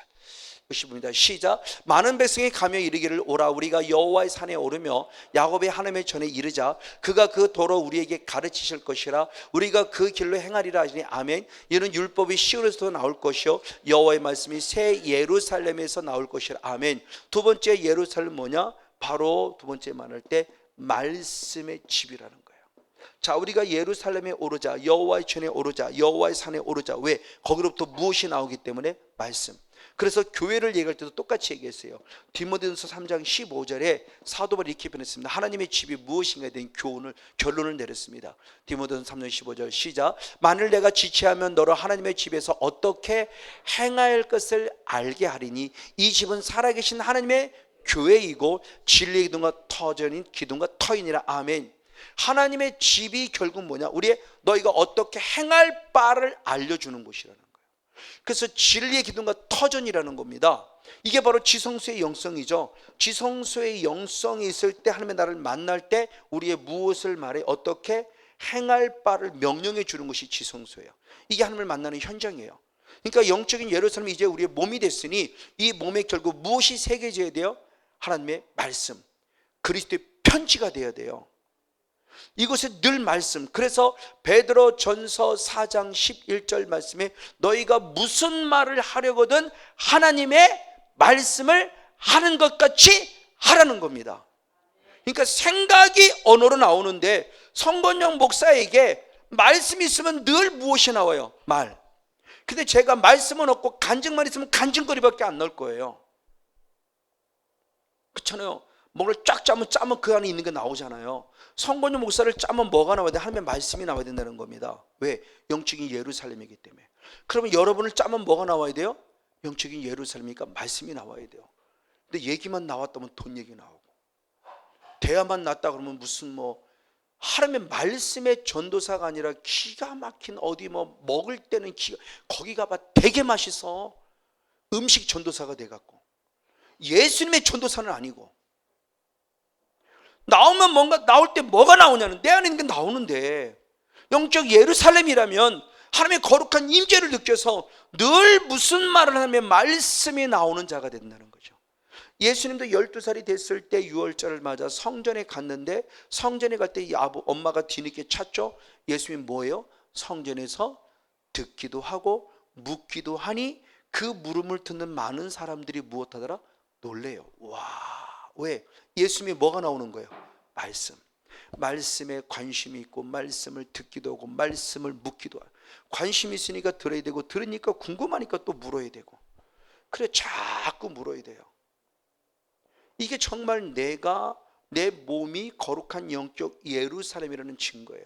Speaker 1: 보십니다. 시작. 많은 백성이 가며 이르기를 오라 우리가 여호와의 산에 오르며 야곱의 하나님의 전에 이르자 그가 그 도로 우리에게 가르치실 것이라 우리가 그 길로 행하리라 하시니 아멘. 이는 율법이 시온에서 나올 것이요 여호와의 말씀이 새 예루살렘에서 나올 것이라 아멘. 두 번째 예루살렘 뭐냐? 바로 두 번째 말할 때 말씀의 집이라는 거예요. 자, 우리가 예루살렘에 오르자 여호와의 전에 오르자 여호와의 산에 오르자. 왜? 거기로부터 무엇이 나오기 때문에? 말씀. 그래서 교회를 얘기할 때도 똑같이 얘기했어요. 디모데전서 3장 15절에 사도 바울이 이렇게 표현했습니다. 하나님의 집이 무엇인가에 대한 결론을 내렸습니다. 디모데전서 3장 15절 시작. 만일 내가 지체하면 너로 하나님의 집에서 어떻게 행할 것을 알게 하리니 이 집은 살아계신 하나님의 교회이고 진리의 기둥과 터이니라 아멘. 하나님의 집이 결국 뭐냐? 우리의 너희가 어떻게 행할 바를 알려주는 곳이라는 거예요. 그래서 진리의 기둥과 터전이라는 겁니다. 이게 바로 지성소의 영성이죠. 지성소의 영성이 있을 때 하나님의 나를 만날 때 우리의 무엇을 말해 어떻게 행할 바를 명령해 주는 것이 지성소예요. 이게 하나님을 만나는 현장이에요. 그러니까 영적인 예루살렘이 이제 우리의 몸이 됐으니 이 몸에 결국 무엇이 새겨져야 돼요? 하나님의 말씀, 그리스도의 편지가 되어야 돼요. 이것이 늘 말씀. 그래서 베드로 전서 4장 11절 말씀에 너희가 무슨 말을 하려거든 하나님의 말씀을 하는 것 같이 하라는 겁니다. 그러니까 생각이 언어로 나오는데 성건영 목사에게 말씀이 있으면 늘 무엇이 나와요? 말. 근데 제가 말씀은 없고 간증만 있으면 간증거리밖에 안 나올 거예요. 그렇잖아요. 뭐를 쫙 짜면 그 안에 있는 게 나오잖아요. 성건영 목사를 짜면 뭐가 나와야 돼? 하나님의 말씀이 나와야 된다는 겁니다. 왜? 영적인 예루살렘이기 때문에. 그러면 여러분을 짜면 뭐가 나와야 돼요? 영적인 예루살렘이니까 말씀이 나와야 돼요. 근데 얘기만 나왔다면 돈 얘기 나오고 대화만 났다 그러면 무슨 하나님의 말씀의 전도사가 아니라 기가 막힌 어디 먹을 때는 거기 가봐 되게 맛있어. 음식 전도사가 돼갖고 예수님의 전도사는 아니고 나오면 뭔가 나올 때 뭐가 나오냐는 내 안에 있는 게 나오는데 영적 예루살렘이라면 하나님의 거룩한 임재를 느껴서 늘 무슨 말을 하면 말씀이 나오는 자가 된다는 거죠. 예수님도 12살이 됐을 때 유월절을 맞아 성전에 갔는데 성전에 갈 때 이 엄마가 뒤늦게 찾죠. 예수님이 뭐예요? 성전에서 듣기도 하고 묻기도 하니 그 물음을 듣는 많은 사람들이 무엇하더라? 놀래요. 와, 왜? 예수님이 뭐가 나오는 거예요? 말씀. 말씀에 관심이 있고 말씀을 듣기도 하고 말씀을 묻기도 하고 관심이 있으니까 들어야 되고 들으니까 궁금하니까 또 물어야 되고 그래 자꾸 물어야 돼요. 이게 정말 내 몸이 거룩한 영적 예루살렘이라는 증거예요.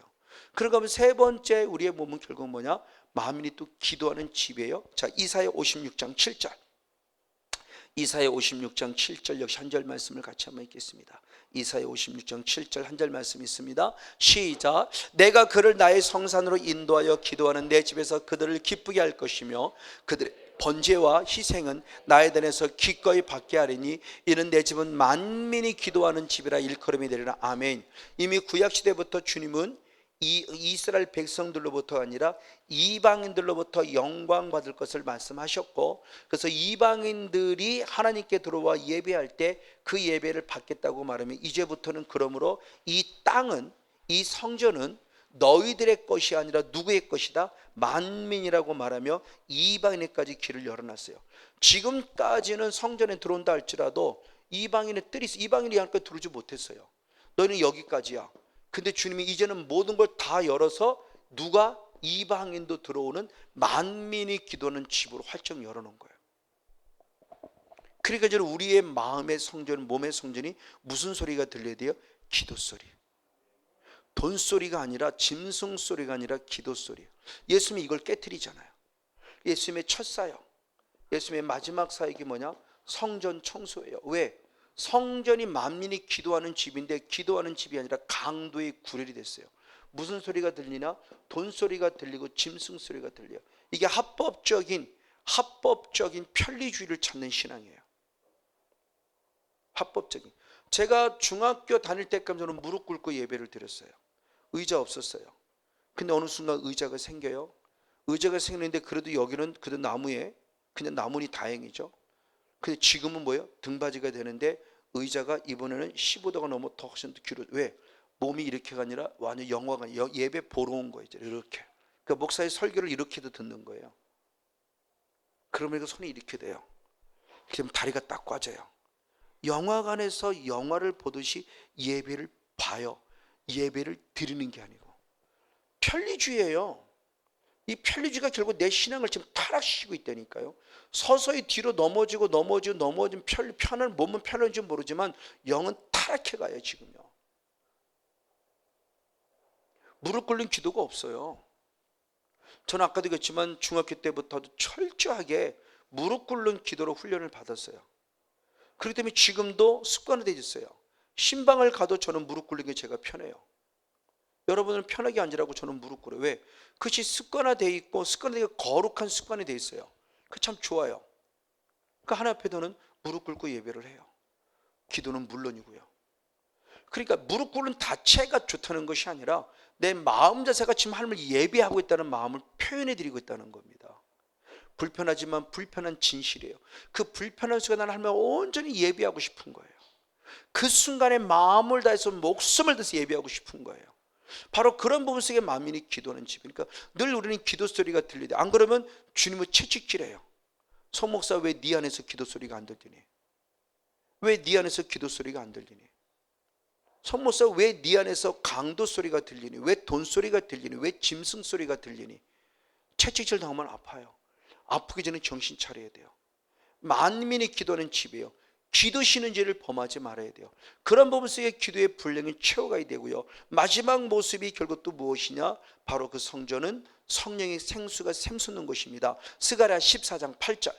Speaker 1: 그러고 하면 세 번째 우리의 몸은 결국 뭐냐? 만민이 또 기도하는 집이에요. 자, 이사야 56장 7절. 이사야 56장 7절 역시 한 절 말씀을 같이 한번 읽겠습니다. 이사야 56장 7절 한 절 말씀 있습니다. 시작. 내가 그를 나의 성산으로 인도하여 기도하는 내 집에서 그들을 기쁘게 할 것이며 그들의 번제와 희생은 나의 단에서 기꺼이 받게 하리니 이는 내 집은 만민이 기도하는 집이라 일컬음이 되리라. 아멘. 이미 구약시대부터 주님은 이스라엘 백성들로부터 아니라 이방인들로부터 영광 받을 것을 말씀하셨고, 그래서 이방인들이 하나님께 들어와 예배할 때 그 예배를 받겠다고 말하면 이제부터는 그러므로 이 땅은, 이 성전은 너희들의 것이 아니라 누구의 것이다? 만민이라고 말하며 이방인에까지 길을 열어놨어요. 지금까지는 성전에 들어온다 할지라도 이방인의 뜰이 있어. 이방인이 하나님께 들어오지 못했어요. 너희는 여기까지야. 근데 주님이 이제는 모든 걸 다 열어서 누가? 이방인도 들어오는 만민이 기도하는 집으로 활짝 열어놓은 거예요. 그러니까 이제 우리의 마음의 성전, 몸의 성전이 무슨 소리가 들려야 돼요? 기도 소리. 돈 소리가 아니라, 짐승 소리가 아니라 기도 소리. 예수님이 이걸 깨트리잖아요. 예수님의 첫 사역, 예수님의 마지막 사역이 뭐냐? 성전 청소예요. 왜? 성전이 만민이 기도하는 집인데 기도하는 집이 아니라 강도의 구렬이 됐어요. 무슨 소리가 들리나? 돈 소리가 들리고 짐승 소리가 들려요. 이게 합법적인 편리주의를 찾는 신앙이에요. 합법적인. 제가 중학교 다닐 때까지 저는 무릎 꿇고 예배를 드렸어요. 의자 없었어요. 근데 어느 순간 의자가 생겨요. 의자가 생기는데 그래도 여기는 그래도 나무에, 그냥 나무니 다행이죠. 근데 지금은 뭐예요? 등받이가 되는데 의자가 이번에는 15도가 넘어 더 훨씬 더 길어. 왜? 몸이 이렇게가 아니라 완전 영화관, 예배 보러 온 거예요. 이렇게. 그러니까 목사의 설교를 이렇게도 듣는 거예요. 그러면 손이 이렇게 돼요. 그럼 다리가 딱 꽈져요. 영화관에서 영화를 보듯이 예배를 봐요. 예배를 드리는 게 아니고 편리주의예요. 이 편리주의가 결국 내 신앙을 지금 타락시키고 있다니까요. 서서히 뒤로 넘어지면 편한 몸은 편한지 모르지만 영은 타락해가요. 지금요. 무릎 꿇는 기도가 없어요. 저는 아까도 얘기했지만 중학교 때부터도 철저하게 무릎 꿇는 기도로 훈련을 받았어요. 그렇기 때문에 지금도 습관화되어 있어요. 신방을 가도 저는 무릎 꿇는 게 제가 편해요. 여러분은 편하게 앉으라고 저는 무릎 꿇어요. 왜? 그것이 습관화되어 있고 습관화되어 거룩한 습관이 되어 있어요. 그 참 좋아요. 그러니까 하나님 앞에서는 무릎 꿇고 예배를 해요. 기도는 물론이고요. 그러니까 무릎 꿇는 자체가 좋다는 것이 아니라 내 마음 자세가 지금 하나님을 예배하고 있다는 마음을 표현해 드리고 있다는 겁니다. 불편하지만 불편한 진실이에요. 그 불편한 순간에 하나님을 온전히 예배하고 싶은 거예요. 그 순간에 마음을 다해서 목숨을 다해서 예배하고 싶은 거예요. 바로 그런 부분 속에 만민이 기도하는 집이니까 늘 우리는 기도 소리가 들리대. 안 그러면 주님을 채찍질해요. 송 목사 왜 네 안에서 기도 소리가 안 들리니? 왜 네 안에서 기도 소리가 안 들리니? 송 목사 왜 네 안에서 강도 소리가 들리니? 왜 돈 소리가 들리니? 왜 짐승 소리가 들리니? 채찍질 당하면 아파요. 아프기 전에 정신 차려야 돼요. 만민이 기도하는 집이에요. 기도 쉬는 죄를 범하지 말아야 돼요. 그런 부분 속에 기도의 분량을 채워가야 되고요. 마지막 모습이 결국 또 무엇이냐? 바로 그 성전은 성령의 생수가 샘솟는 곳입니다. 스가랴 14장 8절.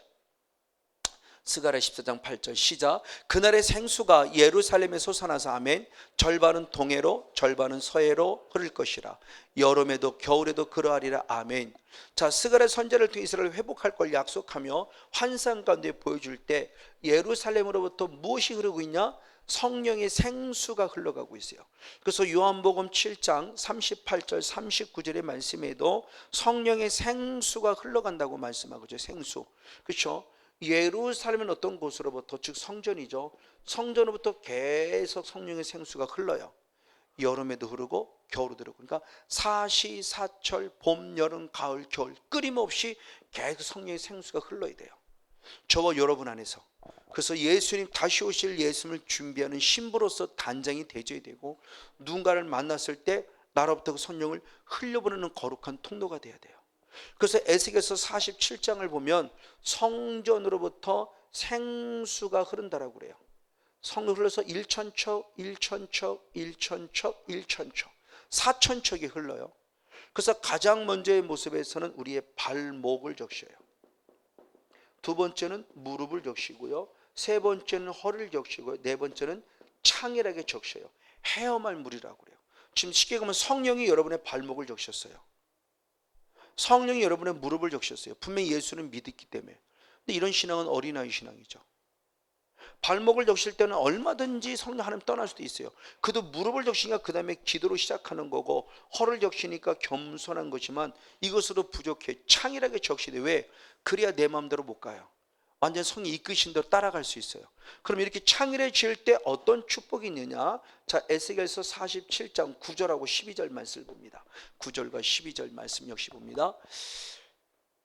Speaker 1: 스가랴 14장 8절 시작. 그날의 생수가 예루살렘에 솟아나서 아멘. 절반은 동해로 절반은 서해로 흐를 것이라. 여름에도 겨울에도 그러하리라. 아멘. 자, 스가랴 선지자를 통해 이스라엘을 회복할 걸 약속하며 환상 가운데 보여줄 때 예루살렘으로부터 무엇이 흐르고 있냐? 성령의 생수가 흘러가고 있어요. 그래서 요한복음 7장 38절 39절의 말씀에도 성령의 생수가 흘러간다고 말씀하고 있죠. 생수. 그렇죠? 예루살렘은 어떤 곳으로부터, 즉 성전이죠. 성전으로부터 계속 성령의 생수가 흘러요. 여름에도 흐르고 겨울에도 흐르고. 그러니까 사시사철 봄 여름 가을 겨울 끊임없이 계속 성령의 생수가 흘러야 돼요. 저와 여러분 안에서. 그래서 예수님 다시 오실 예수님을 준비하는 신부로서 단장이 되어야 되고, 누군가를 만났을 때 나로부터 그 성령을 흘려보내는 거룩한 통로가 되어야 돼요. 그래서 에스겔서 47장을 보면 성전으로부터 생수가 흐른다라고 그래요. 성령 흘러서 1,000척, 1,000척, 1,000척, 1,000척, 4,000척이 흘러요. 그래서 가장 먼저의 모습에서는 우리의 발목을 적셔요. 두 번째는 무릎을 적시고요. 세 번째는 허리를 적시고요. 네 번째는 창이라게 적셔요. 헤엄할 물이라고 그래요. 지금 쉽게 보면 성령이 여러분의 발목을 적셨어요. 성령이 여러분의 무릎을 적셨어요. 분명히 예수는 믿었기 때문에. 근데 이런 신앙은 어린아이 신앙이죠. 발목을 적실 때는 얼마든지 성령 하나님 떠날 수도 있어요. 그도 무릎을 적시니까 그 다음에 기도로 시작하는 거고, 허를 적시니까 겸손한 거지만 이것으로 부족해. 창이라게 적시되. 왜? 그래야 내 마음대로 못 가요. 완전 성령이 이끄신 대로 따라갈 수 있어요. 그럼 이렇게 창이라질 때 어떤 축복이 있느냐? 자, 에스겔서 47장 9절하고 12절 말씀을 봅니다. 9절과 12절 말씀 역시 봅니다.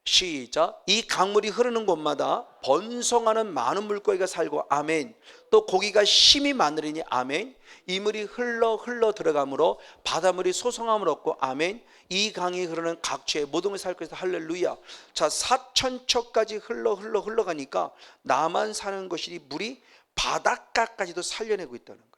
Speaker 1: 시작. 이 강물이 흐르는 곳마다 번성하는 많은 물고기가 살고, 아멘. 또 고기가 심이 많으리니, 아멘. 이 물이 흘러 들어가므로 바닷물이 소성함을 얻고, 아멘. 이 강이 흐르는 각지의 모든 것이 살 것이다. 할렐루야. 자, 4,000척까지 흘러가니까 나만 사는 것이 물이 바닷가까지도 살려내고 있다는 거예요.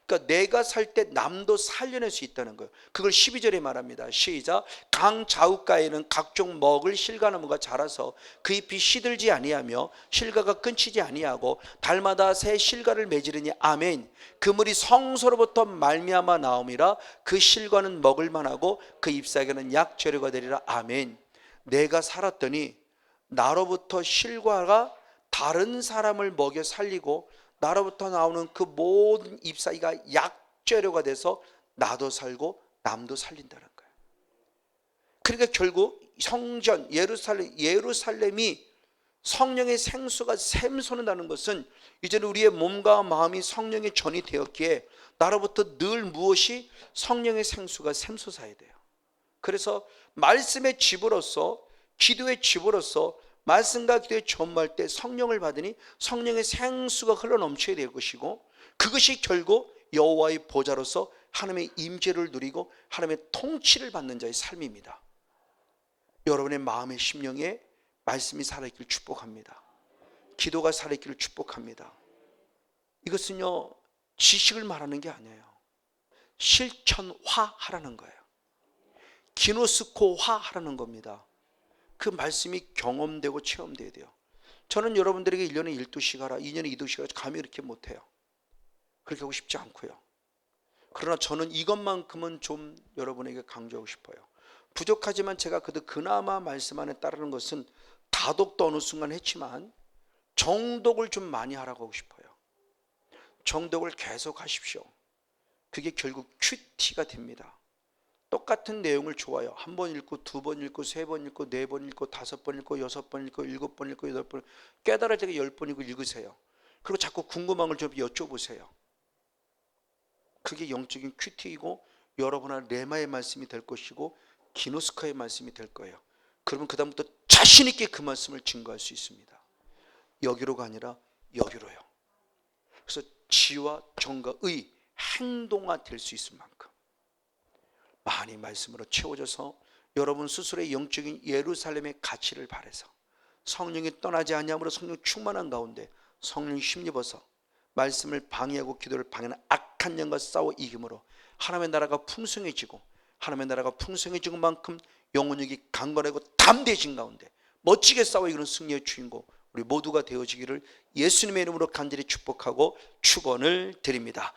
Speaker 1: 그러니까 내가 살 때 남도 살려낼 수 있다는 거예요. 그걸 12절에 말합니다. 시작. 강 좌우가에는 각종 먹을 실과나무가 자라서 그 잎이 시들지 아니하며 실과가 끊치지 아니하고 달마다 새 실과를 맺으리니, 아멘. 그 물이 성소로부터 말미암아 나옴이라. 그 실과는 먹을 만하고 그 잎사귀는 약 재료가 되리라. 아멘. 내가 살았더니 나로부터 실과가 다른 사람을 먹여 살리고, 나로부터 나오는 그 모든 잎사귀가 약재료가 돼서 나도 살고 남도 살린다는 거예요. 그러니까 결국 성전 예루살렘이 성령의 생수가 샘솟는다는 것은, 이제는 우리의 몸과 마음이 성령의 전이 되었기에 나로부터 늘 무엇이 성령의 생수가 샘솟아야 돼요. 그래서 말씀의 집으로서, 기도의 집으로서 말씀과 기도에 전무할 때 성령을 받으니 성령의 생수가 흘러넘쳐야 될 것이고, 그것이 결국 여호와의 보좌로서 하나님의 임재를 누리고 하나님의 통치를 받는 자의 삶입니다. 여러분의 마음의 심령에 말씀이 살아있기를 축복합니다. 기도가 살아있기를 축복합니다. 이것은요, 지식을 말하는 게 아니에요. 실천화하라는 거예요. 기노스코화하라는 겁니다. 그 말씀이 경험되고 체험돼야 돼요. 저는 여러분들에게 1년에 12시간 하라, 2년에 2시간 하라, 감히 이렇게 못해요. 그렇게 하고 싶지 않고요. 그러나 저는 이것만큼은 좀 여러분에게 강조하고 싶어요. 부족하지만 제가 그나마 말씀 안에 따르는 것은, 다독도 어느 순간 했지만 정독을 좀 많이 하라고 하고 싶어요. 정독을 계속 하십시오. 그게 결국 큐티가 됩니다. 똑같은 내용을 좋아요. 한 번 읽고, 두 번 읽고, 세 번 읽고, 네 번 읽고, 다섯 번 읽고, 여섯 번 읽고, 일곱 번 읽고, 여덟 번, 깨달을 때가 10번 읽으세요. 그리고 자꾸 궁금한 걸 좀 여쭤보세요. 그게 영적인 큐티이고, 여러분의 레마의 말씀이 될 것이고, 기노스카의 말씀이 될 거예요. 그러면 그 다음부터 자신 있게 그 말씀을 증거할 수 있습니다. 여기로가 아니라 여기로요. 그래서 지와 정과 의 행동화 될 수 있을 만큼 많이 말씀으로 채워져서 여러분 스스로의 영적인 예루살렘의 가치를 바라서 성령이 떠나지 아니함으로 성령 충만한 가운데 성령 힘입어서 말씀을 방해하고 기도를 방해하는 악한 영과 싸워 이김으로 하나님의 나라가 풍성해지고, 하나님의 나라가 풍성해진 만큼 영혼력이 강건하고 담대해진 가운데 멋지게 싸워 이기는 승리의 주인공 우리 모두가 되어지기를 예수님의 이름으로 간절히 축복하고 축원을 드립니다.